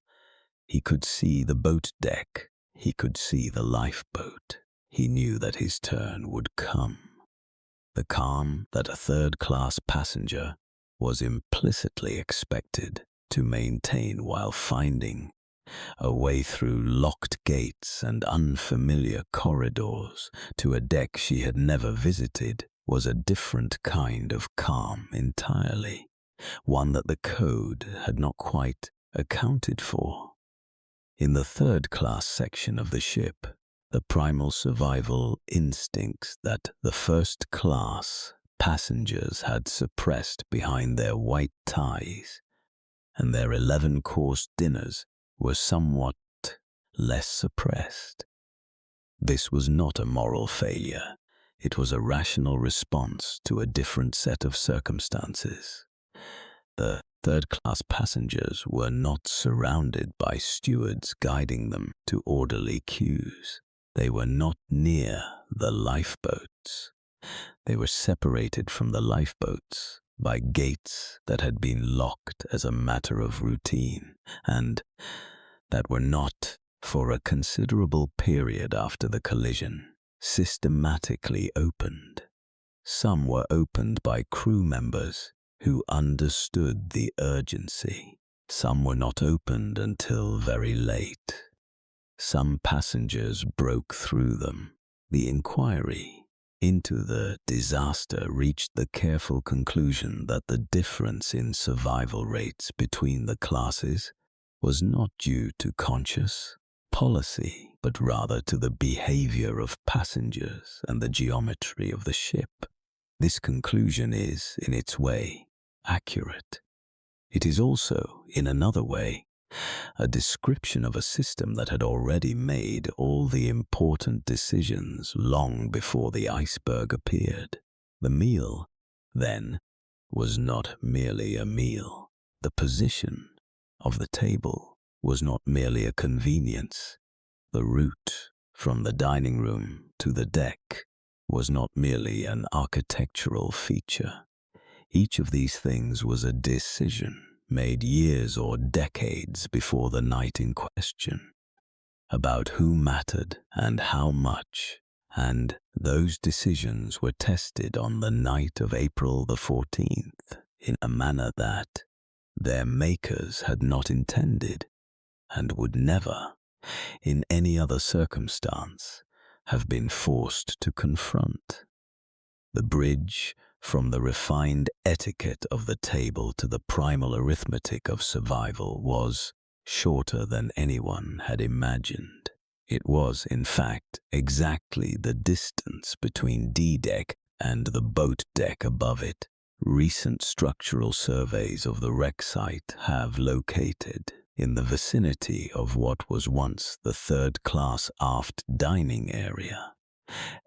He could see the boat deck. He could see the lifeboat. He knew that his turn would come. The calm that a third-class passenger was implicitly expected to maintain while finding a way through locked gates and unfamiliar corridors to a deck she had never visited was a different kind of calm entirely, one that the code had not quite accounted for. In the third-class section of the ship, the primal survival instincts that the first-class passengers had suppressed behind their white ties and their 11-course dinners were somewhat less suppressed. This was not a moral failure. It was a rational response to a different set of circumstances. The Third-class passengers were not surrounded by stewards guiding them to orderly queues. They were not near the lifeboats. They were separated from the lifeboats by gates that had been locked as a matter of routine, and that were not, for a considerable period after the collision, systematically opened. Some were opened by crew members who understood the urgency. Some were not opened until very late. Some passengers broke through them. The inquiry into the disaster reached the careful conclusion that the difference in survival rates between the classes was not due to conscious policy, but rather to the behavior of passengers and the geometry of the ship. This conclusion is, in its way, accurate. It is also, in another way, a description of a system that had already made all the important decisions long before the iceberg appeared. The meal, then, was not merely a meal. The position of the table was not merely a convenience. The route from the dining room to the deck was not merely an architectural feature. Each of these things was a decision made years or decades before the night in question, about who mattered and how much, and those decisions were tested on the night of April the 14th in a manner that their makers had not intended and would never, in any other circumstance, have been forced to confront. The bridge from the refined etiquette of the table to the primal arithmetic of survival was shorter than anyone had imagined. It was, in fact, exactly the distance between D-deck and the boat deck above it. Recent structural surveys of the wreck site have located, in the vicinity of what was once the third-class aft dining area,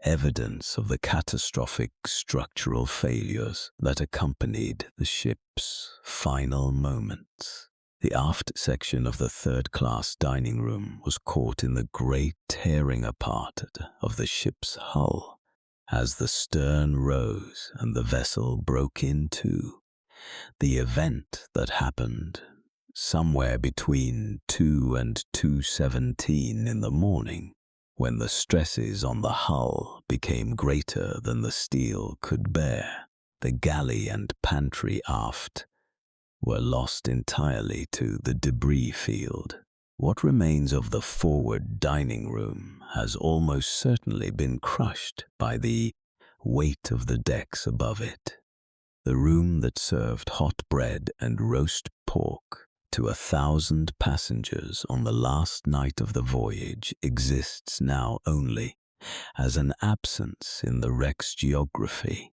evidence of the catastrophic structural failures that accompanied the ship's final moments. The aft section of the third-class dining room was caught in the great tearing apart of the ship's hull as the stern rose and the vessel broke in two. The event that happened somewhere between 2 and 2:17 in the morning, when the stresses on the hull became greater than the steel could bear. The galley and pantry aft were lost entirely to the debris field. What remains of the forward dining room has almost certainly been crushed by the weight of the decks above it. The room that served hot bread and roast pork to 1,000 passengers on the last night of the voyage exists now only as an absence in the wreck's geography,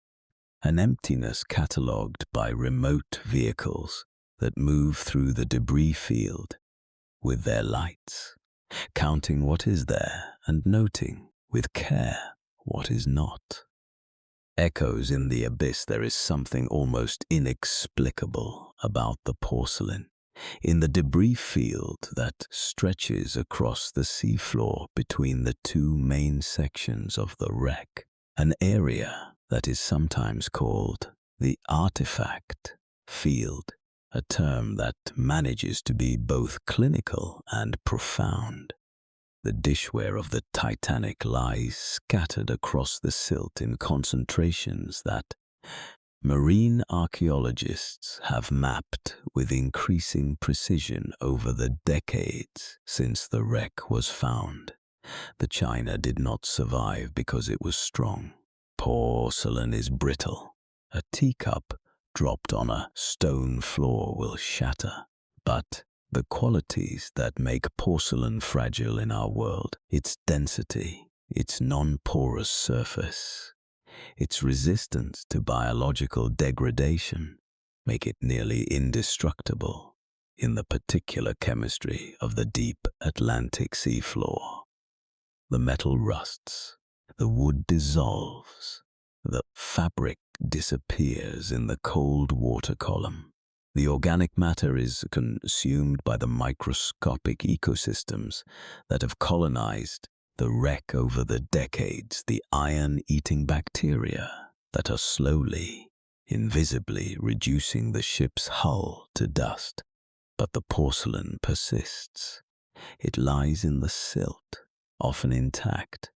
an emptiness catalogued by remote vehicles that move through the debris field with their lights, counting what is there and noting with care what is not. Echoes in the abyss. There is something almost inexplicable about the porcelain in the debris field that stretches across the seafloor between the two main sections of the wreck, an area that is sometimes called the artifact field, a term that manages to be both clinical and profound. The dishware of the Titanic lies scattered across the silt in concentrations that marine archaeologists have mapped with increasing precision over the decades since the wreck was found. The china did not survive because it was strong. Porcelain is brittle. A teacup dropped on a stone floor will shatter. But the qualities that make porcelain fragile in our world, its density, its non-porous surface, its resistance to biological degradation, make it nearly indestructible in the particular chemistry of the deep Atlantic seafloor. The metal rusts, the wood dissolves, the fabric disappears in the cold water column. The organic matter is consumed by the microscopic ecosystems that have colonized the wreck over the decades, the iron-eating bacteria that are slowly, invisibly reducing the ship's hull to dust. But the porcelain persists. It lies in the silt, often intact,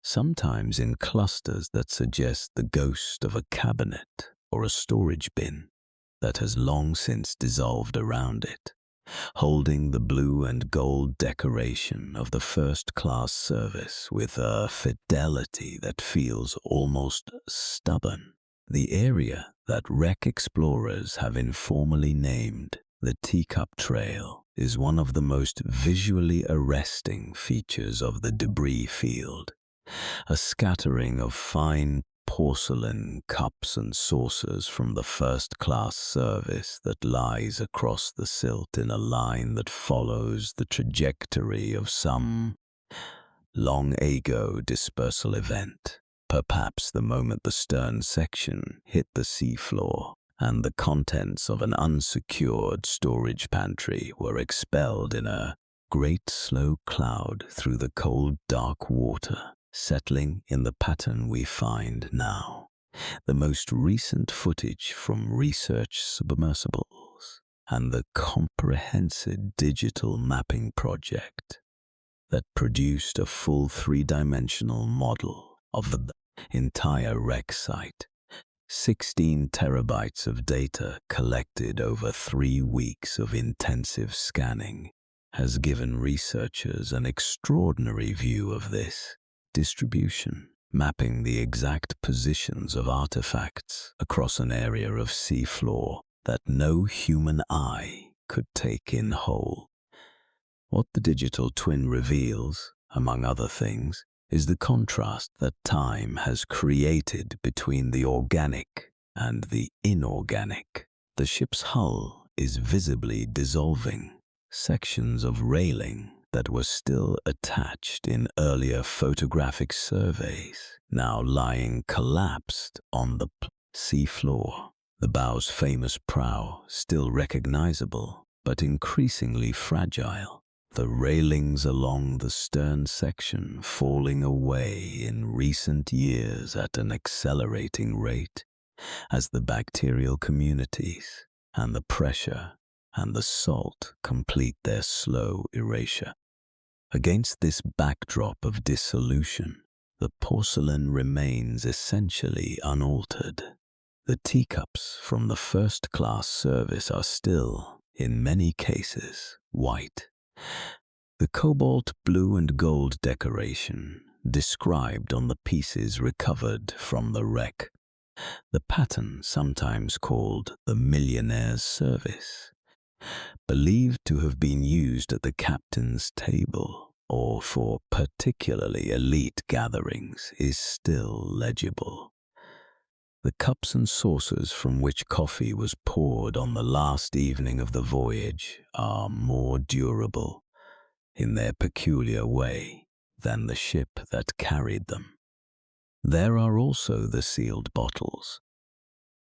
sometimes in clusters that suggest the ghost of a cabinet or a storage bin that has long since dissolved around it, holding the blue and gold decoration of the first-class service with a fidelity that feels almost stubborn. The area that wreck explorers have informally named the Teacup Trail is one of the most visually arresting features of the debris field. A scattering of fine porcelain cups and saucers from the first-class service that lies across the silt in a line that follows the trajectory of some long ago dispersal event. Perhaps the moment the stern section hit the seafloor and the contents of an unsecured storage pantry were expelled in a great slow cloud through the cold, dark water, settling in the pattern we find now. The most recent footage from research submersibles and the comprehensive digital mapping project that produced a full three-dimensional model of the entire wreck site. 16 terabytes of data collected over 3 weeks of intensive scanning has given researchers an extraordinary view of this distribution, mapping the exact positions of artifacts across an area of seafloor that no human eye could take in whole. What the digital twin reveals, among other things, is the contrast that time has created between the organic and the inorganic. The ship's hull is visibly dissolving. Sections of railing that were still attached in earlier photographic surveys, now lying collapsed on the seafloor. The bow's famous prow, still recognizable, but increasingly fragile. The railings along the stern section falling away in recent years at an accelerating rate as the bacterial communities and the pressure and the salt complete their slow erasure. Against this backdrop of dissolution, the porcelain remains essentially unaltered. The teacups from the first-class service are still, in many cases, white. The cobalt blue and gold decoration described on the pieces recovered from the wreck, the pattern sometimes called the millionaire's service, believed to have been used at the captain's table or for particularly elite gatherings, is still legible. The cups and saucers from which coffee was poured on the last evening of the voyage are more durable, in their peculiar way, than the ship that carried them. There are also the sealed bottles,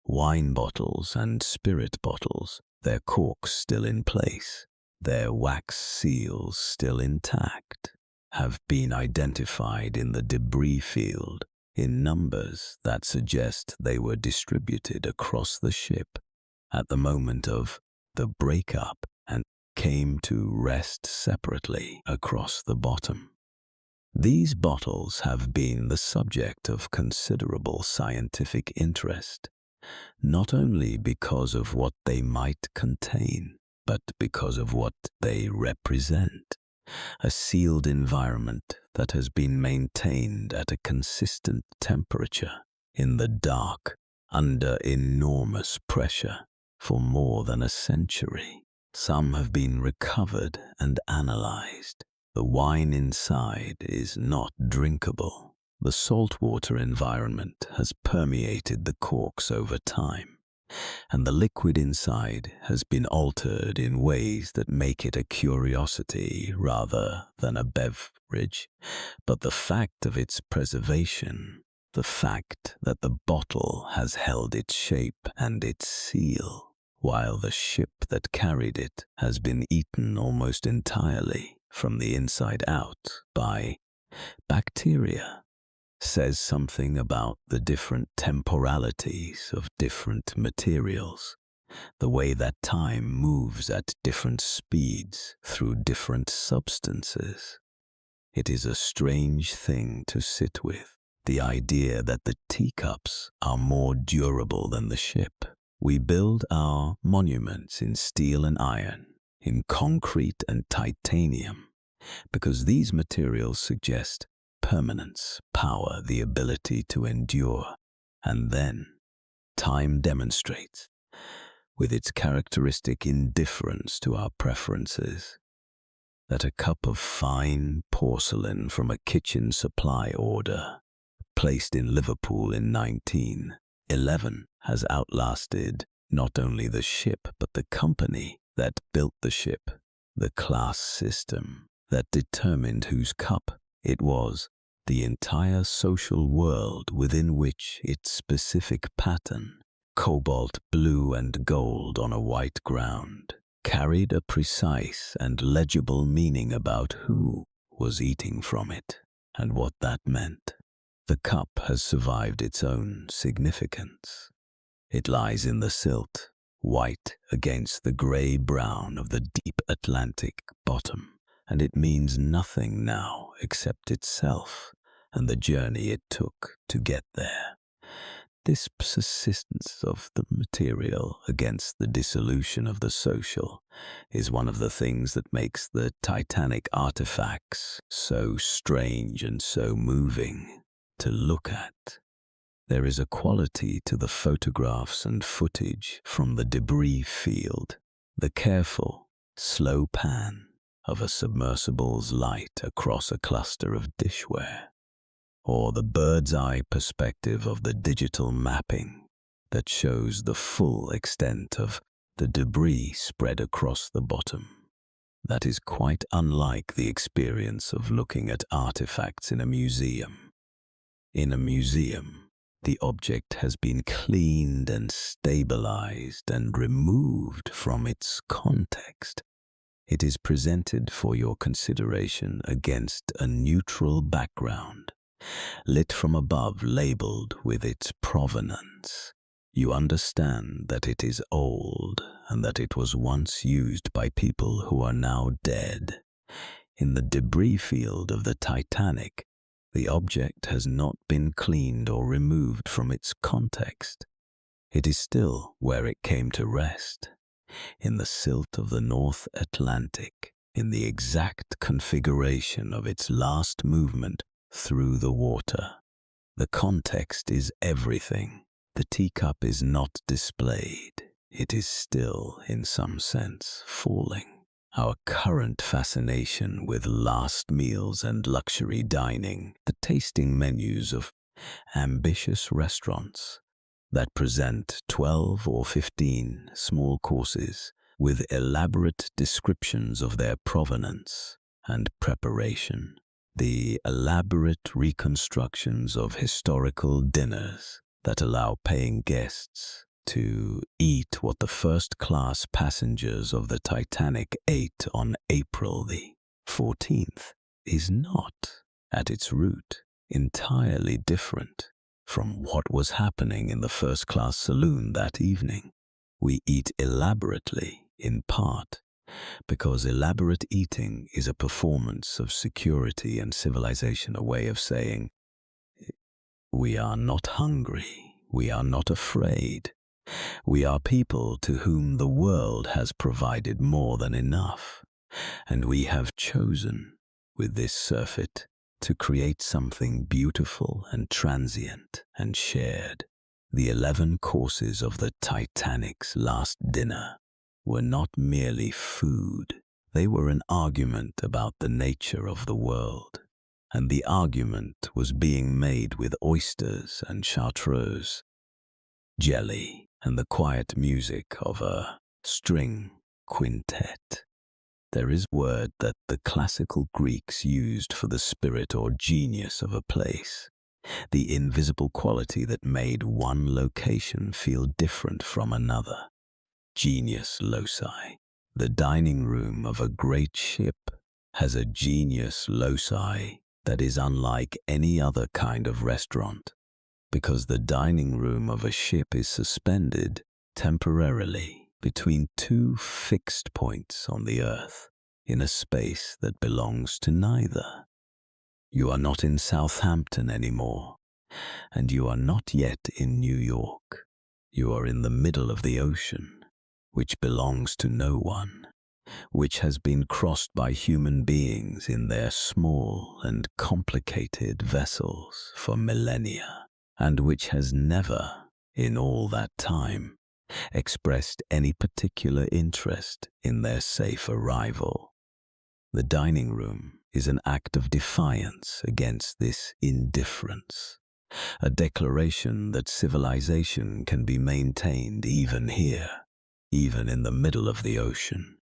wine bottles and spirit bottles, their corks still in place, their wax seals still intact, have been identified in the debris field in numbers that suggest they were distributed across the ship at the moment of the breakup and came to rest separately across the bottom. These bottles have been the subject of considerable scientific interest, not only because of what they might contain, but because of what they represent. A sealed environment that has been maintained at a consistent temperature in the dark under enormous pressure for more than a century. Some have been recovered and analyzed. The wine inside is not drinkable. The saltwater environment has permeated the corks over time, and the liquid inside has been altered in ways that make it a curiosity rather than a beverage. But the fact of its preservation, the fact that the bottle has held its shape and its seal, while the ship that carried it has been eaten almost entirely from the inside out by bacteria, says something about the different temporalities of different materials, the way that time moves at different speeds through different substances. It is a strange thing to sit with, the idea that the teacups are more durable than the ship. We build our monuments in steel and iron, in concrete and titanium, because these materials suggest permanence, power, the ability to endure. And then time demonstrates, with its characteristic indifference to our preferences, that a cup of fine porcelain from a kitchen supply order placed in Liverpool in 1911 has outlasted not only the ship but the company that built the ship, the class system that determined whose cup it was, the entire social world within which its specific pattern, cobalt blue and gold on a white ground, carried a precise and legible meaning about who was eating from it and what that meant. The cup has survived its own significance. It lies in the silt, white against the grey-brown of the deep Atlantic bottom, and it means nothing now except itself and the journey it took to get there. This persistence of the material against the dissolution of the social is one of the things that makes the Titanic artifacts so strange and so moving to look at. There is a quality to the photographs and footage from the debris field, the careful, slow pan of a submersible's light across a cluster of dishware, or the bird's-eye perspective of the digital mapping that shows the full extent of the debris spread across the bottom. That is quite unlike the experience of looking at artifacts in a museum. In a museum, the object has been cleaned and stabilized and removed from its context. It is presented for your consideration against a neutral background, lit from above, labeled with its provenance. You understand that it is old and that it was once used by people who are now dead. In the debris field of the Titanic, the object has not been cleaned or removed from its context. It is still where it came to rest, in the silt of the North Atlantic, in the exact configuration of its last movement through the water. The context is everything. The teacup is not displayed. It is still, in some sense, falling. Our current fascination with last meals and luxury dining, the tasting menus of ambitious restaurants that present 12 or 15 small courses with elaborate descriptions of their provenance and preparation, the elaborate reconstructions of historical dinners that allow paying guests to eat what the first-class passengers of the Titanic ate on April the 14th, is not, at its root, entirely different from what was happening in the first-class saloon that evening. We eat elaborately, in part, because elaborate eating is a performance of security and civilization, a way of saying, we are not hungry, we are not afraid. We are people to whom the world has provided more than enough, and we have chosen, with this surfeit, to create something beautiful and transient and shared. The 11 courses of the Titanic's last dinner were not merely food. They were an argument about the nature of the world, and the argument was being made with oysters and chartreuse, jelly, and the quiet music of a string quintet. There is word that the classical Greeks used for the spirit or genius of a place, the invisible quality that made one location feel different from another. Genius loci. The dining room of a great ship has a genius loci that is unlike any other kind of restaurant, because the dining room of a ship is suspended temporarily between two fixed points on the earth in a space that belongs to neither. You are not in Southampton anymore, and you are not yet in New York. You are in the middle of the ocean, which belongs to no one, which has been crossed by human beings in their small and complicated vessels for millennia, and which has never, in all that time, expressed any particular interest in their safe arrival. The dining room is an act of defiance against this indifference, a declaration that civilization can be maintained even here, even in the middle of the ocean,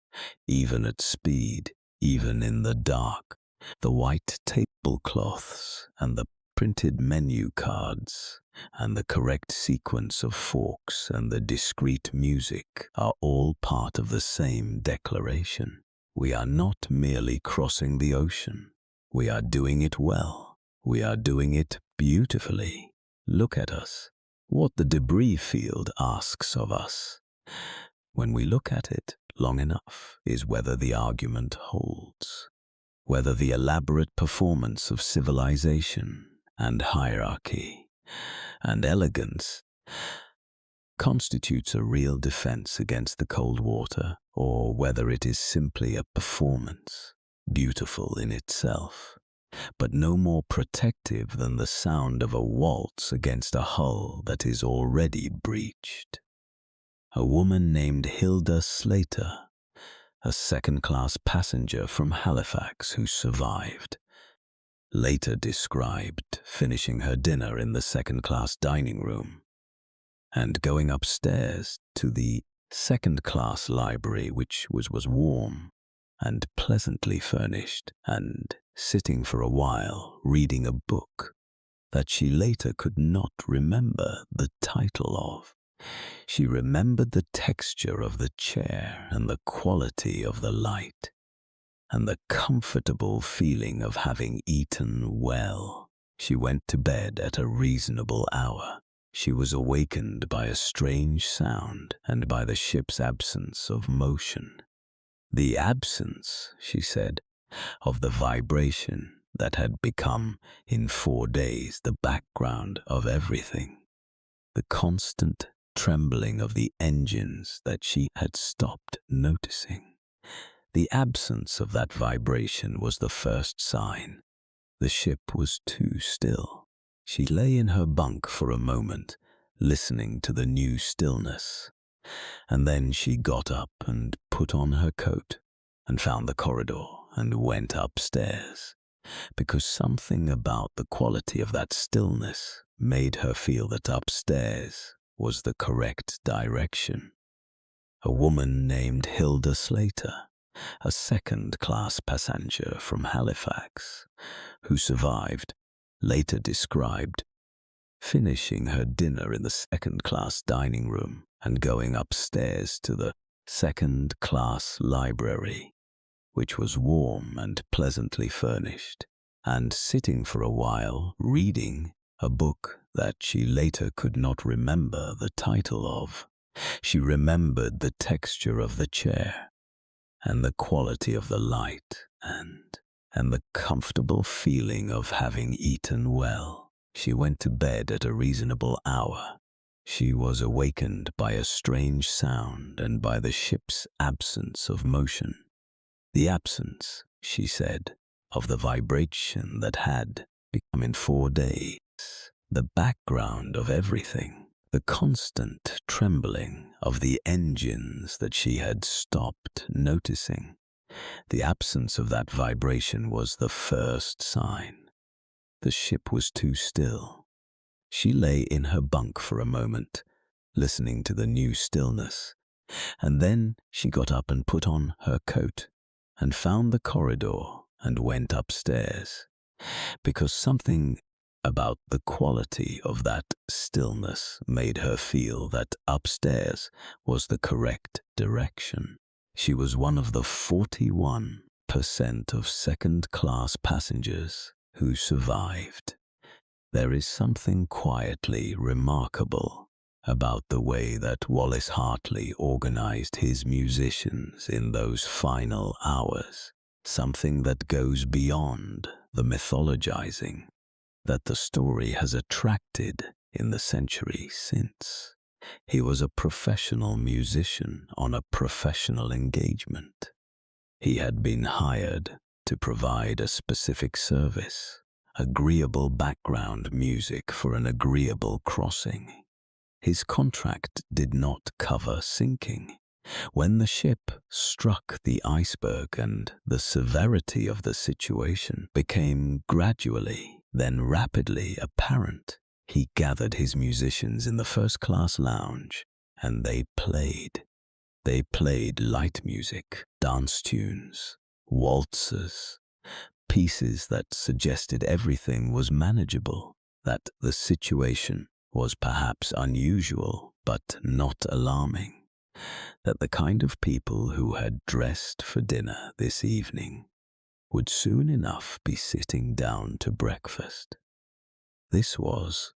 even at speed, even in the dark. The white tablecloths and the printed menu cards and the correct sequence of forks and the discreet music are all part of the same declaration. We are not merely crossing the ocean. We are doing it well. We are doing it beautifully. Look at us. What the debris field asks of us, when we look at it long enough, is whether the argument holds, whether the elaborate performance of civilization and hierarchy and elegance constitutes a real defense against the cold water, or whether it is simply a performance, beautiful in itself, but no more protective than the sound of a waltz against a hull that is already breached. A woman named Hilda Slater, a second-class passenger from Halifax who survived, later described finishing her dinner in the second-class dining room and going upstairs to the second-class library, which was warm and pleasantly furnished, and sitting for a while reading a book that she later could not remember the title of. She remembered the texture of the chair and the quality of the light, and the comfortable feeling of having eaten well. She went to bed at a reasonable hour. She was awakened by a strange sound and by the ship's absence of motion. The absence, she said, of the vibration that had become, in 4 days, the background of everything. The constant trembling of the engines that she had stopped noticing. The absence of that vibration was the first sign. The ship was too still. She lay in her bunk for a moment, listening to the new stillness, and then she got up and put on her coat and found the corridor and went upstairs, because something about the quality of that stillness made her feel that upstairs was the correct direction. A woman named Hilda Slater, a second-class passenger from Halifax, who survived, later described finishing her dinner in the second-class dining room and going upstairs to the second-class library, which was warm and pleasantly furnished, and sitting for a while reading a book that she later could not remember the title of. She remembered the texture of the chair and the quality of the light and the comfortable feeling of having eaten well. She went to bed at a reasonable hour. She was awakened by a strange sound and by the ship's absence of motion. The absence, she said, of the vibration that had become in 4 days the background of everything. The constant trembling of the engines that she had stopped noticing. The absence of that vibration was the first sign. The ship was too still. She lay in her bunk for a moment, listening to the new stillness, and then she got up and put on her coat and found the corridor and went upstairs, because something about the quality of that stillness made her feel that upstairs was the correct direction. She was one of the 41% of second-class passengers who survived. There is something quietly remarkable about the way that Wallace Hartley organized his musicians in those final hours, something that goes beyond the mythologizing that the story has attracted in the century since. He was a professional musician on a professional engagement. He had been hired to provide a specific service, agreeable background music for an agreeable crossing. His contract did not cover sinking. When the ship struck the iceberg and the severity of the situation became gradually, then rapidly apparent, he gathered his musicians in the first-class lounge, and they played. They played light music, dance tunes, waltzes, pieces that suggested everything was manageable, that the situation was perhaps unusual but not alarming, that the kind of people who had dressed for dinner this evening would soon enough be sitting down to breakfast. This was,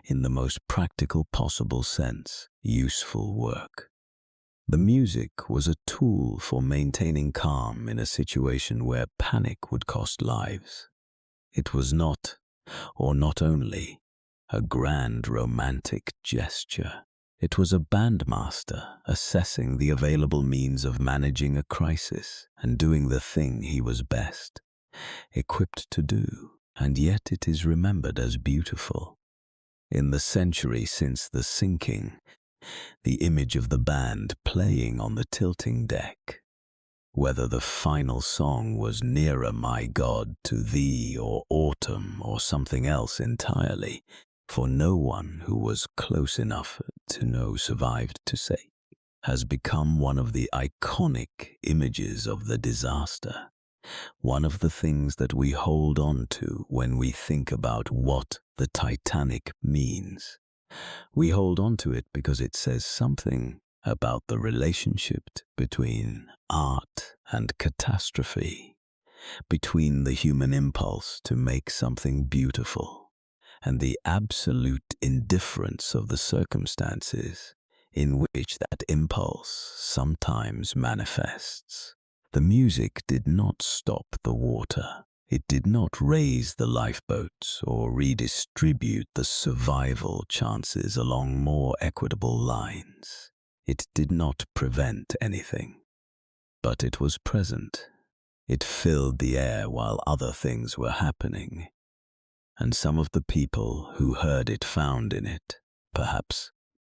in the most practical possible sense, useful work. The music was a tool for maintaining calm in a situation where panic would cost lives. It was not, or not only, a grand romantic gesture. It was a bandmaster assessing the available means of managing a crisis and doing the thing he was best equipped to do, and yet it is remembered as beautiful. In the century since the sinking, the image of the band playing on the tilting deck, whether the final song was Nearer My God to Thee or Autumn or something else entirely, for no one who was close enough to know survived to say, has become one of the iconic images of the disaster, one of the things that we hold on to when we think about what the Titanic means. We hold on to it because it says something about the relationship between art and catastrophe, between the human impulse to make something beautiful and the absolute indifference of the circumstances in which that impulse sometimes manifests. The music did not stop the water. It did not raise the lifeboats or redistribute the survival chances along more equitable lines. It did not prevent anything, but it was present. It filled the air while other things were happening, and some of the people who heard it found in it, perhaps,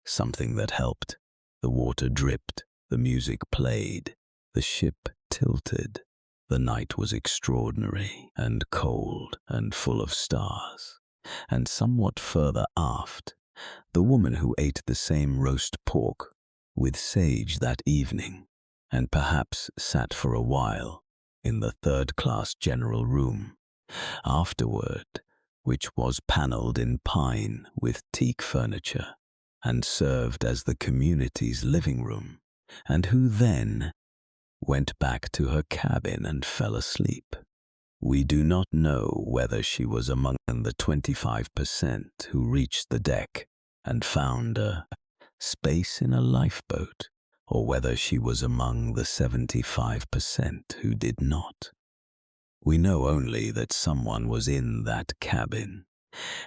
something that helped. The water dripped, the music played, the ship tilted. The night was extraordinary and cold and full of stars. And somewhat further aft, the woman who ate the same roast pork with sage that evening, and perhaps sat for a while in the third-class general room afterward, which was panelled in pine with teak furniture and served as the community's living room, and who then went back to her cabin and fell asleep. We do not know whether she was among the 25% who reached the deck and found a space in a lifeboat, or whether she was among the 75% who did not. We know only that someone was in that cabin,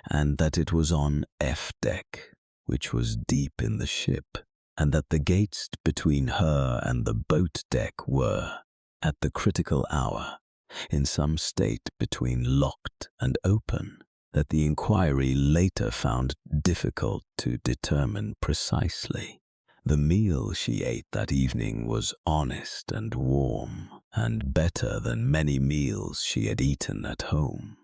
and that it was on F deck, which was deep in the ship, and that the gates between her and the boat deck were, at the critical hour, in some state between locked and open, that the inquiry later found difficult to determine precisely. The meal she ate that evening was honest and warm, and better than many meals she had eaten at home.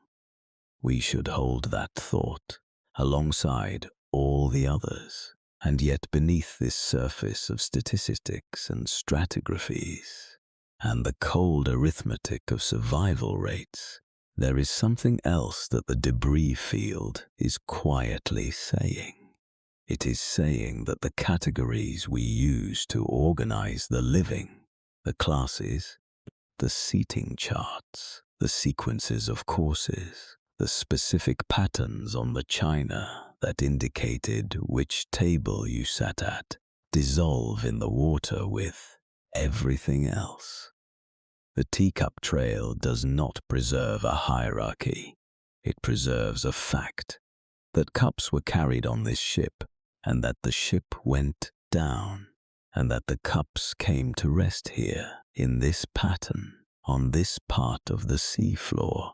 We should hold that thought alongside all the others. And yet beneath this surface of statistics and stratigraphies, and the cold arithmetic of survival rates, There is something else that the debris field is quietly saying. It is saying that the categories we use to organize the living, the classes, the seating charts, the sequences of courses, the specific patterns on the china that indicated which table you sat at, dissolve in the water with everything else. The teacup trail does not preserve a hierarchy. It preserves a fact that cups were carried on this ship, and that the ship went down, and that the cups came to rest here in this pattern on this part of the seafloor.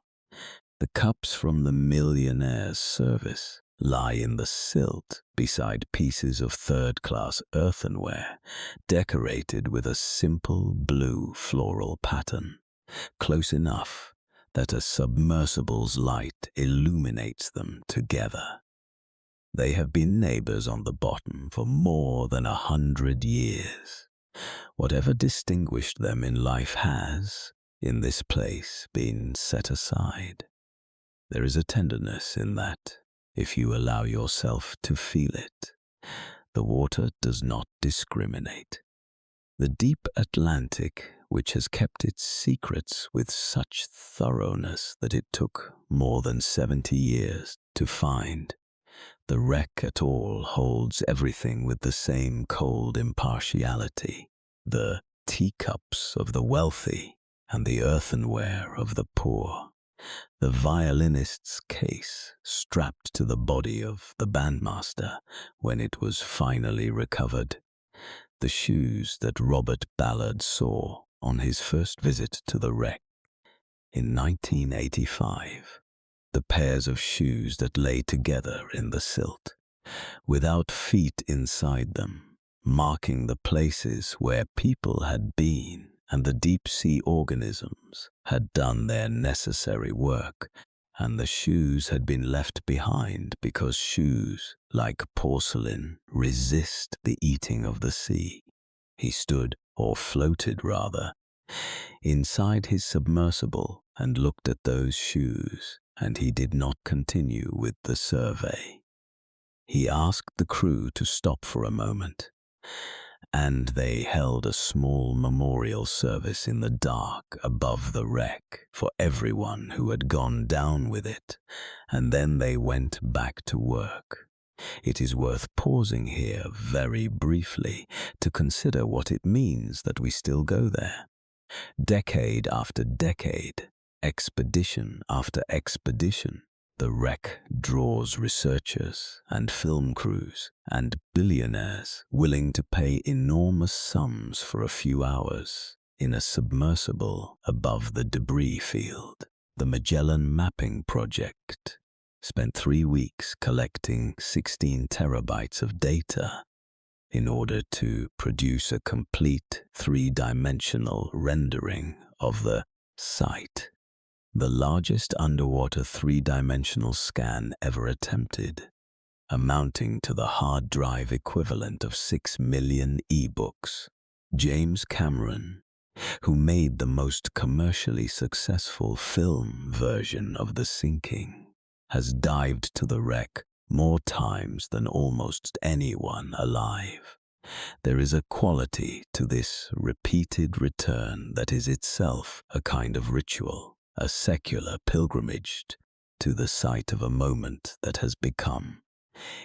The cups from the millionaire's service lie in the silt beside pieces of third-class earthenware decorated with a simple blue floral pattern, close enough that a submersible's light illuminates them together. They have been neighbors on the bottom for more than 100 years. Whatever distinguished them in life has, in this place, been set aside. There is a tenderness in that, if you allow yourself to feel it. The water does not discriminate. The deep Atlantic, which has kept its secrets with such thoroughness that it took more than 70 years to find. The wreck at all holds everything with the same cold impartiality. The teacups of the wealthy and the earthenware of the poor. The violinist's case strapped to the body of the bandmaster when it was finally recovered. The shoes that Robert Ballard saw on his first visit to the wreck in 1985. The pairs of shoes that lay together in the silt, without feet inside them, marking the places where people had been and the deep-sea organisms had done their necessary work, and the shoes had been left behind because shoes, like porcelain, resist the eating of the sea. He stood, or floated rather, inside his submersible and looked at those shoes, and he did not continue with the survey. He asked the crew to stop for a moment, and they held a small memorial service in the dark above the wreck for everyone who had gone down with it, and then they went back to work. It is worth pausing here very briefly to consider what it means that we still go there. Decade after decade, expedition after expedition, the wreck draws researchers and film crews and billionaires willing to pay enormous sums for a few hours in a submersible above the debris field. The Magellan Mapping Project spent 3 weeks collecting 16 terabytes of data in order to produce a complete 3-dimensional rendering of the site. The largest underwater 3-dimensional scan ever attempted, amounting to the hard drive equivalent of 6 million e-books. James Cameron, who made the most commercially successful film version of the sinking, has dived to the wreck more times than almost anyone alive. There is a quality to this repeated return that is itself a kind of ritual, a secular pilgrimage to the site of a moment that has become,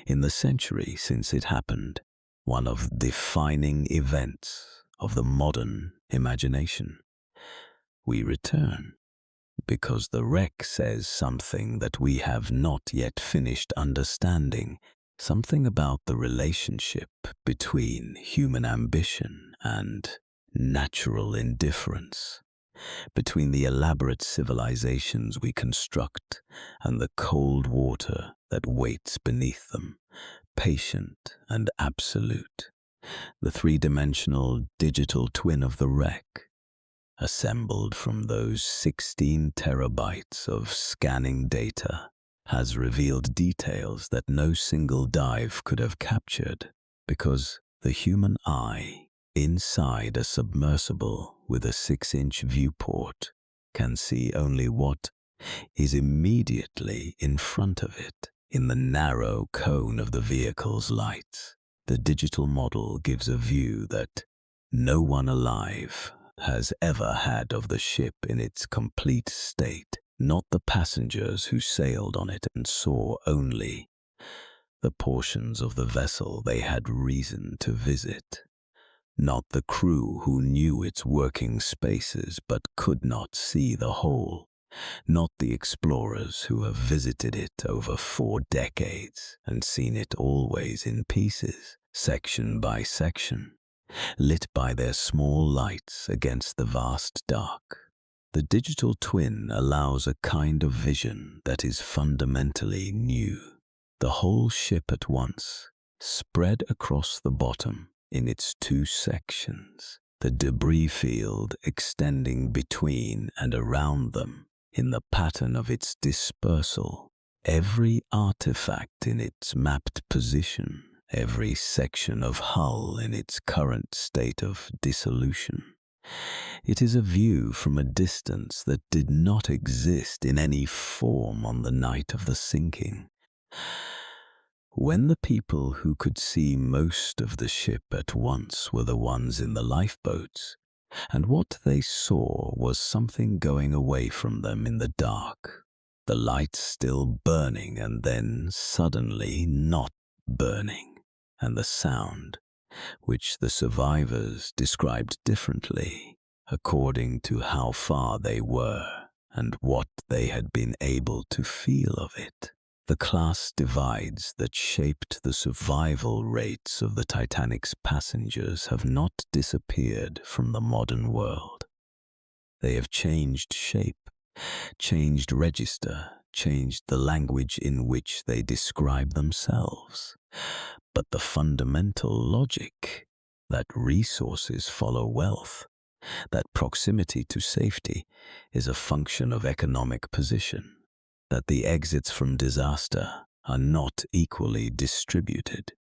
in the century since it happened, one of the defining events of the modern imagination. We return because the wreck says something that we have not yet finished understanding, something about the relationship between human ambition and natural indifference, between the elaborate civilizations we construct and the cold water that waits beneath them, patient and absolute. The 3-dimensional digital twin of the wreck, assembled from those 16 terabytes of scanning data, has revealed details that no single dive could have captured, because the human eye, inside a submersible with a 6-inch viewport, can see only what is immediately in front of it, in the narrow cone of the vehicle's lights. The digital model gives a view that no one alive has ever had of the ship in its complete state, not the passengers who sailed on it and saw only the portions of the vessel they had reason to visit, not the crew who knew its working spaces but could not see the whole, not the explorers who have visited it over 4 decades and seen it always in pieces, section by section, lit by their small lights against the vast dark. The digital twin allows a kind of vision that is fundamentally new. The whole ship at once, spread across the bottom in its 2 sections, the debris field extending between and around them in the pattern of its dispersal, every artifact in its mapped position, every section of hull in its current state of dissolution. It is a view from a distance that did not exist in any form on the night of the sinking. When the people who could see most of the ship at once were the ones in the lifeboats, and what they saw was something going away from them in the dark, the lights still burning and then suddenly not burning, and the sound, which the survivors described differently according to how far they were and what they had been able to feel of it. The class divides that shaped the survival rates of the Titanic's passengers have not disappeared from the modern world. They have changed shape, changed register, changed the language in which they describe themselves. But the fundamental logic, that resources follow wealth, that proximity to safety is a function of economic position, that the exits from disaster are not equally distributed,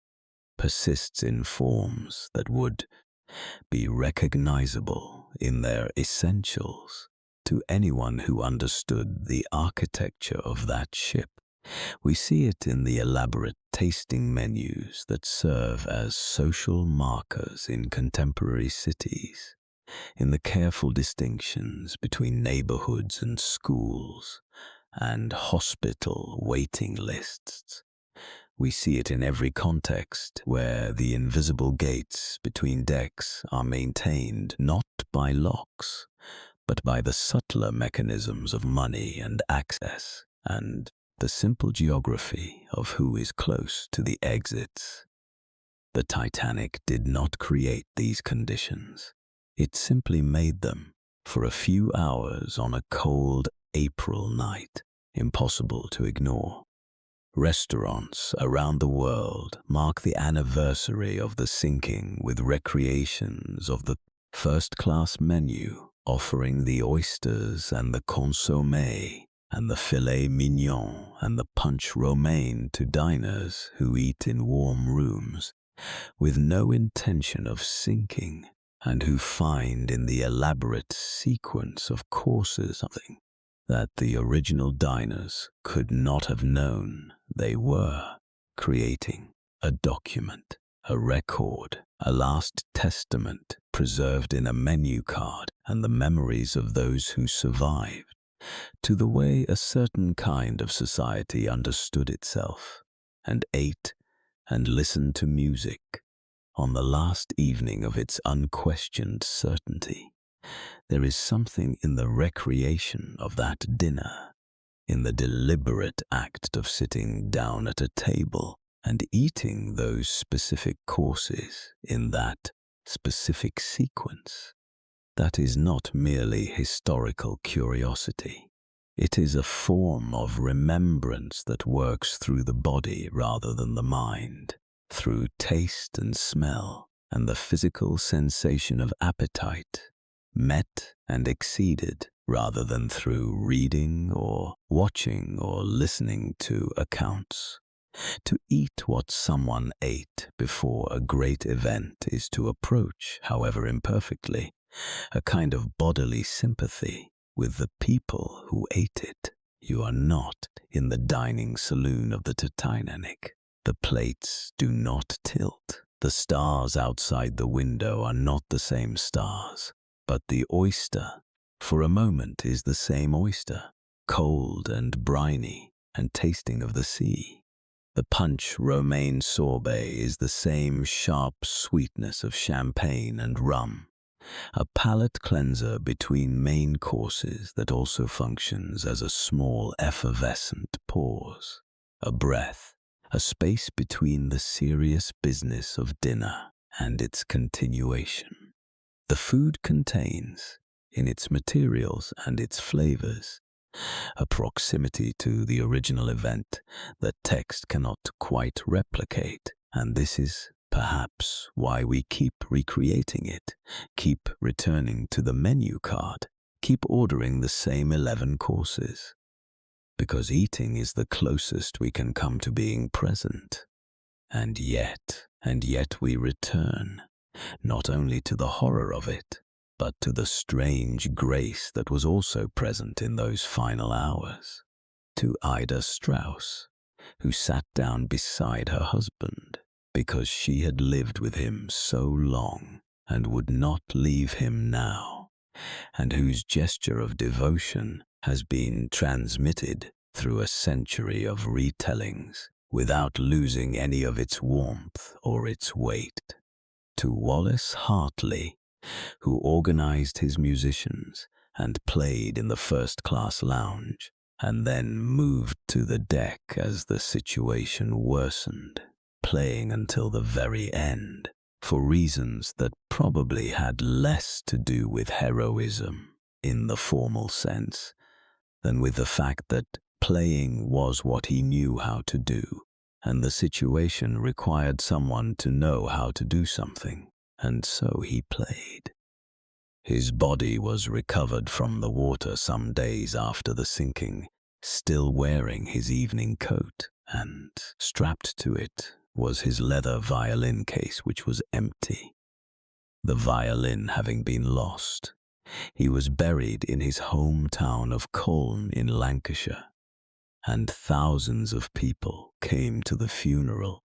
persists in forms that would be recognizable in their essentials to anyone who understood the architecture of that ship. We see it in the elaborate tasting menus that serve as social markers in contemporary cities, in the careful distinctions between neighborhoods and schools, and hospital waiting lists. We see it in every context where the invisible gates between decks are maintained not by locks, but by the subtler mechanisms of money and access, and the simple geography of who is close to the exits. The Titanic did not create these conditions. It simply made them for a few hours on a cold April night, impossible to ignore. Restaurants around the world mark the anniversary of the sinking with recreations of the first-class menu, offering the oysters and the consommé and the filet mignon and the punch romaine to diners who eat in warm rooms with no intention of sinking, and who find in the elaborate sequence of courses something that the original diners could not have known they were creating: a document, a record, a last testament preserved in a menu card, and the memories of those who survived, to the way a certain kind of society understood itself, and ate and listened to music on the last evening of its unquestioned certainty. There is something in the recreation of that dinner, in the deliberate act of sitting down at a table and eating those specific courses in that specific sequence. That is not merely historical curiosity. It is a form of remembrance that works through the body rather than the mind, through taste and smell and the physical sensation of appetite, met and exceeded rather than through reading or watching or listening to accounts. To eat what someone ate before a great event is to approach, however imperfectly, a kind of bodily sympathy with the people who ate it. You are not in the dining saloon of the Titanic. The plates do not tilt. The stars outside the window are not the same stars, but the oyster, for a moment, is the same oyster, cold and briny and tasting of the sea. The punch romaine sorbet is the same sharp sweetness of champagne and rum, a palate cleanser between main courses that also functions as a small effervescent pause, a breath, a space between the serious business of dinner and its continuation. The food contains, in its materials and its flavors, a proximity to the original event that text cannot quite replicate, and this is perhaps why we keep recreating it, keep returning to the menu card, keep ordering the same 11 courses. Because eating is the closest we can come to being present. And yet we return, not only to the horror of it, but to the strange grace that was also present in those final hours. To Ida Strauss, who sat down beside her husband because she had lived with him so long and would not leave him now, and whose gesture of devotion has been transmitted through a century of retellings without losing any of its warmth or its weight. To Wallace Hartley, who organized his musicians and played in the first-class lounge, and then moved to the deck as the situation worsened, playing until the very end, for reasons that probably had less to do with heroism in the formal sense than with the fact that playing was what he knew how to do, and the situation required someone to know how to do something, and so he played. His body was recovered from the water some days after the sinking, still wearing his evening coat, and strapped to it was his leather violin case, which was empty. The violin having been lost, he was buried in his hometown of Colne in Lancashire, and thousands of people came to the funeral,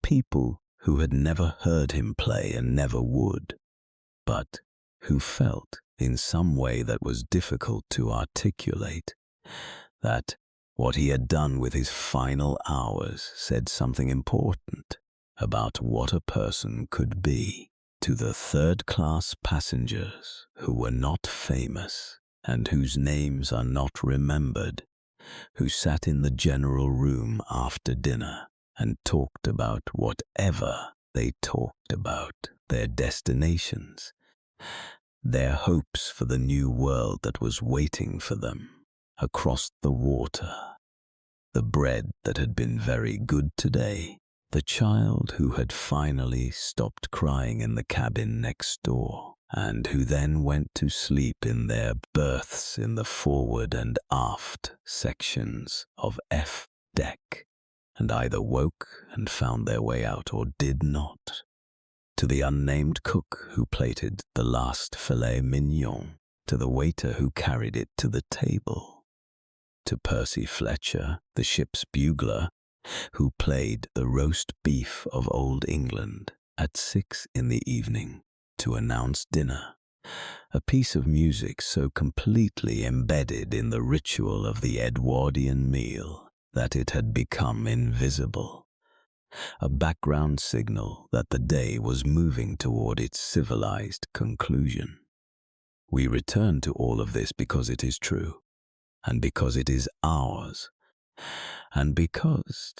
people who had never heard him play and never would, but who felt, in some way that was difficult to articulate, that what he had done with his final hours said something important about what a person could be. To the third-class passengers who were not famous and whose names are not remembered, who sat in the general room after dinner and talked about whatever they talked about, their destinations, their hopes for the new world that was waiting for them across the water, the bread that had been very good today, the child who had finally stopped crying in the cabin next door, and who then went to sleep in their berths in the forward and aft sections of F deck, and either woke and found their way out or did not. To the unnamed cook who plated the last filet mignon, to the waiter who carried it to the table, to Percy Fletcher, the ship's bugler, who played the roast beef of Old England at 6 in the evening to announce dinner, a piece of music so completely embedded in the ritual of the Edwardian meal that it had become invisible, a background signal that the day was moving toward its civilized conclusion. We return to all of this because it is true, and because it is ours, and because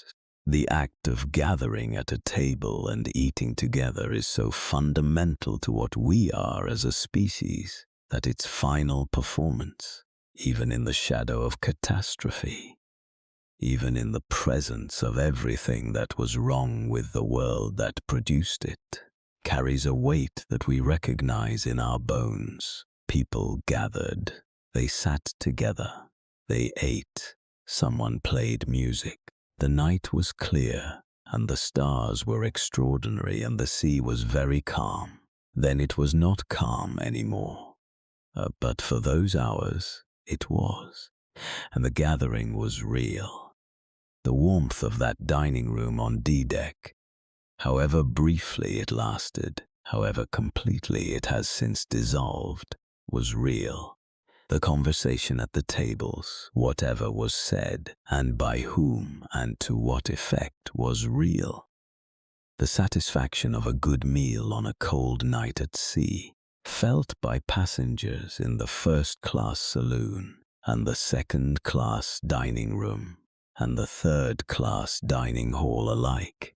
the act of gathering at a table and eating together is so fundamental to what we are as a species that its final performance, even in the shadow of catastrophe, even in the presence of everything that was wrong with the world that produced it, carries a weight that we recognize in our bones. People gathered, they sat together, they ate, someone played music. The night was clear, and the stars were extraordinary, and the sea was very calm. Then it was not calm anymore, but for those hours it was. and the gathering was real. The warmth of that dining room on D-Deck, however briefly it lasted, however completely it has since dissolved, was real. The conversation at the tables, whatever was said, and by whom and to what effect, was real. The satisfaction of a good meal on a cold night at sea, felt by passengers in the first-class saloon and the second-class dining room and the third-class dining hall alike,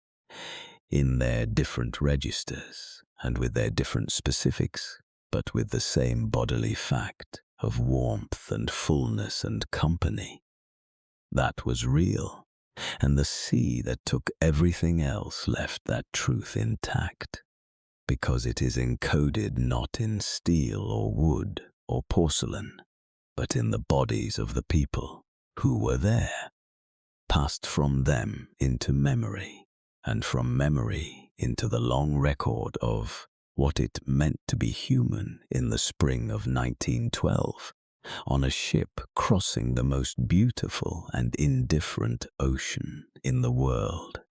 in their different registers and with their different specifics, but with the same bodily fact of warmth and fullness and company. That was real, and the sea that took everything else left that truth intact, because it is encoded not in steel or wood or porcelain, but in the bodies of the people who were there, passed from them into memory, and from memory into the long record of what it meant to be human in the spring of 1912, on a ship crossing the most beautiful and indifferent ocean in the world,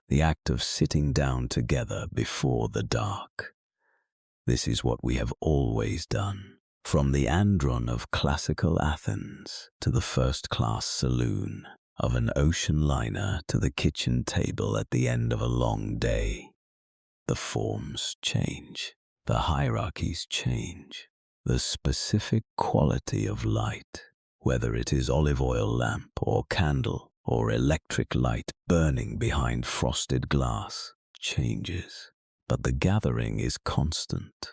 the act of sitting down together before the dark. This is what we have always done, from the andron of classical Athens to the first-class saloon of an ocean liner to the kitchen table at the end of a long day. The forms change, the hierarchies change, the specific quality of light, whether it is olive oil lamp or candle or electric light burning behind frosted glass, changes. But the gathering is constant.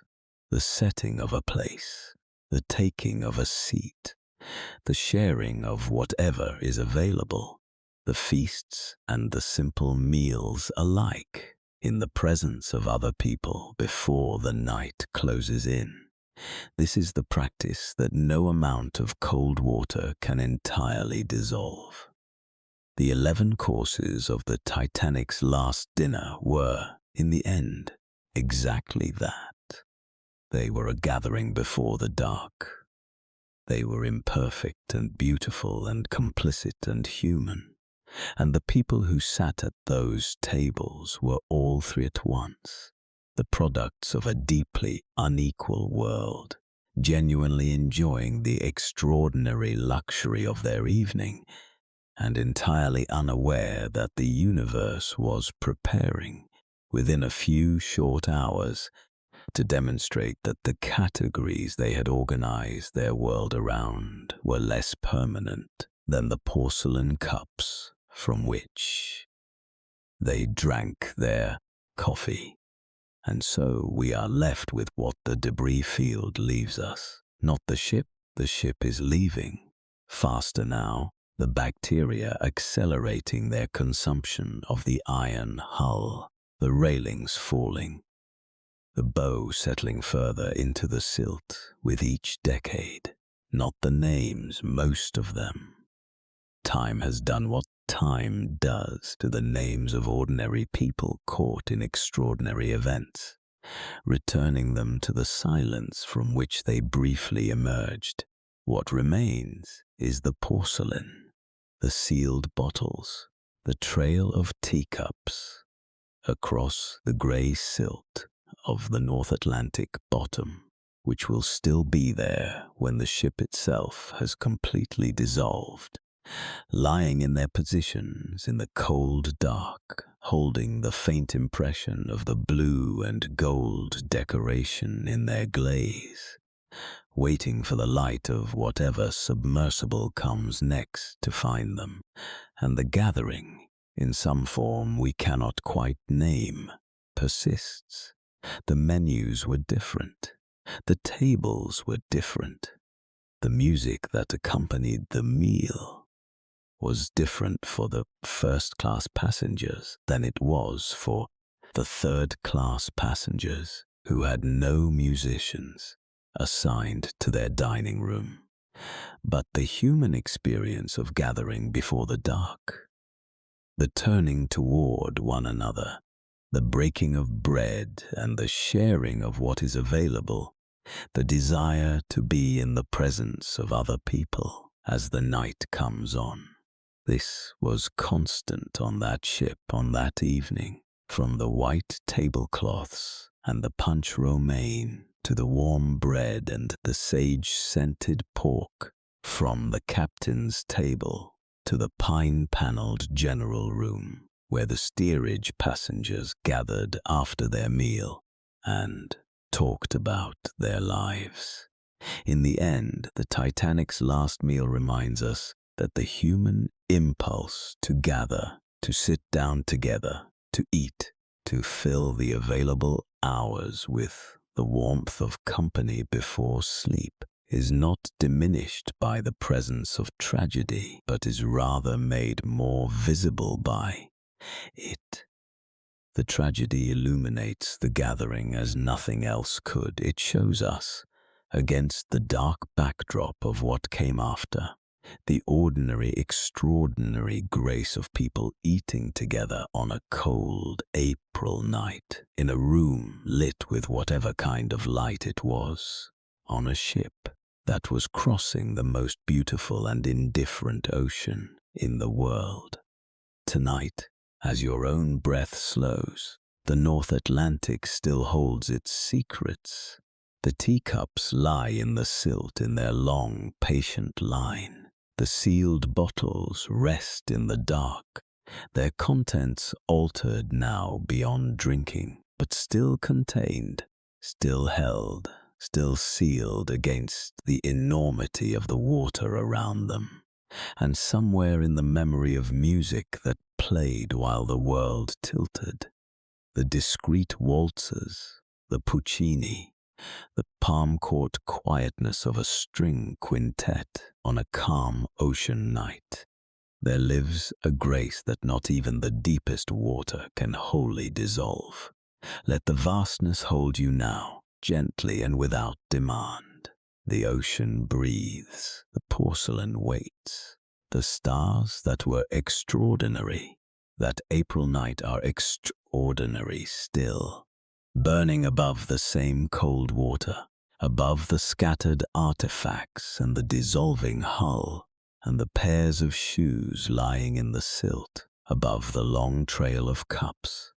The setting of a place, the taking of a seat, the sharing of whatever is available, the feasts and the simple meals alike, in the presence of other people before the night closes in. This is the practice that no amount of cold water can entirely dissolve. The 11 courses of the Titanic's last dinner were, in the end, exactly that. They were a gathering before the dark. They were imperfect and beautiful and complicit and human, and the people who sat at those tables were all three at once, the products of a deeply unequal world, genuinely enjoying the extraordinary luxury of their evening, and entirely unaware that the universe was preparing, within a few short hours, to demonstrate that the categories they had organized their world around were less permanent than the porcelain cups from which they drank their coffee. And so we are left with what the debris field leaves us. Not the ship is leaving. Faster now, the bacteria accelerating their consumption of the iron hull, the railings falling, the bow settling further into the silt with each decade. Not the names, most of them. Time has done what time does to the names of ordinary people caught in extraordinary events, returning them to the silence from which they briefly emerged. What remains is the porcelain, the sealed bottles, the trail of teacups across the grey silt of the North Atlantic bottom, which will still be there when the ship itself has completely dissolved, lying in their positions in the cold dark, holding the faint impression of the blue and gold decoration in their glaze, waiting for the light of whatever submersible comes next to find them, and the gathering, in some form we cannot quite name, persists. The menus were different. The tables were different. The music that accompanied the meal was different for the first-class passengers than it was for the third-class passengers who had no musicians assigned to their dining room. But the human experience of gathering before the dark, the turning toward one another, the breaking of bread and the sharing of what is available, the desire to be in the presence of other people, as the night comes on. This was constant on that ship on that evening, from the white tablecloths and the punch romaine to the warm bread and the sage-scented pork, from the captain's table to the pine-paneled general room, where the steerage passengers gathered after their meal and talked about their lives. In the end, the Titanic's last meal reminds us that the human impulse to gather, to sit down together, to eat, to fill the available hours with the warmth of company before sleep, is not diminished by the presence of tragedy, but is rather made more visible by it. The tragedy illuminates the gathering as nothing else could. It shows us, against the dark backdrop of what came after, the ordinary, extraordinary grace of people eating together on a cold April night, in a room lit with whatever kind of light it was, on a ship that was crossing the most beautiful and indifferent ocean in the world. Tonight, as your own breath slows, the North Atlantic still holds its secrets. The teacups lie in the silt in their long, patient line. The sealed bottles rest in the dark, their contents altered now beyond drinking, but still contained, still held, still sealed against the enormity of the water around them. And somewhere in the memory of music that played while the world tilted, the discreet waltzes, the Puccini, the palm court quietness of a string quintet on a calm ocean night, there lives a grace that not even the deepest water can wholly dissolve. Let the vastness hold you now, gently and without demand. The ocean breathes, the porcelain waits. The stars that were extraordinary that April night are extraordinary still, burning above the same cold water, above the scattered artifacts and the dissolving hull, and the pairs of shoes lying in the silt, above the long trail of cups.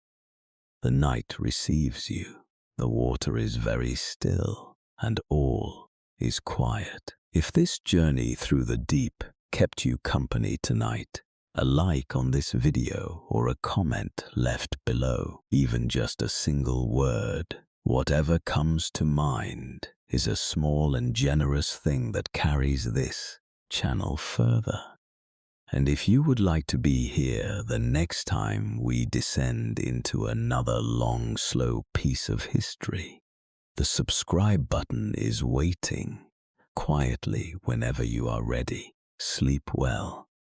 The night receives you. The water is very still, and all is quiet. If this journey through the deep kept you company tonight, a like on this video or a comment left below, even just a single word, whatever comes to mind, is a small and generous thing that carries this channel further. And if you would like to be here the next time we descend into another long, slow piece of history, the subscribe button is waiting quietly whenever you are ready. Sleep well.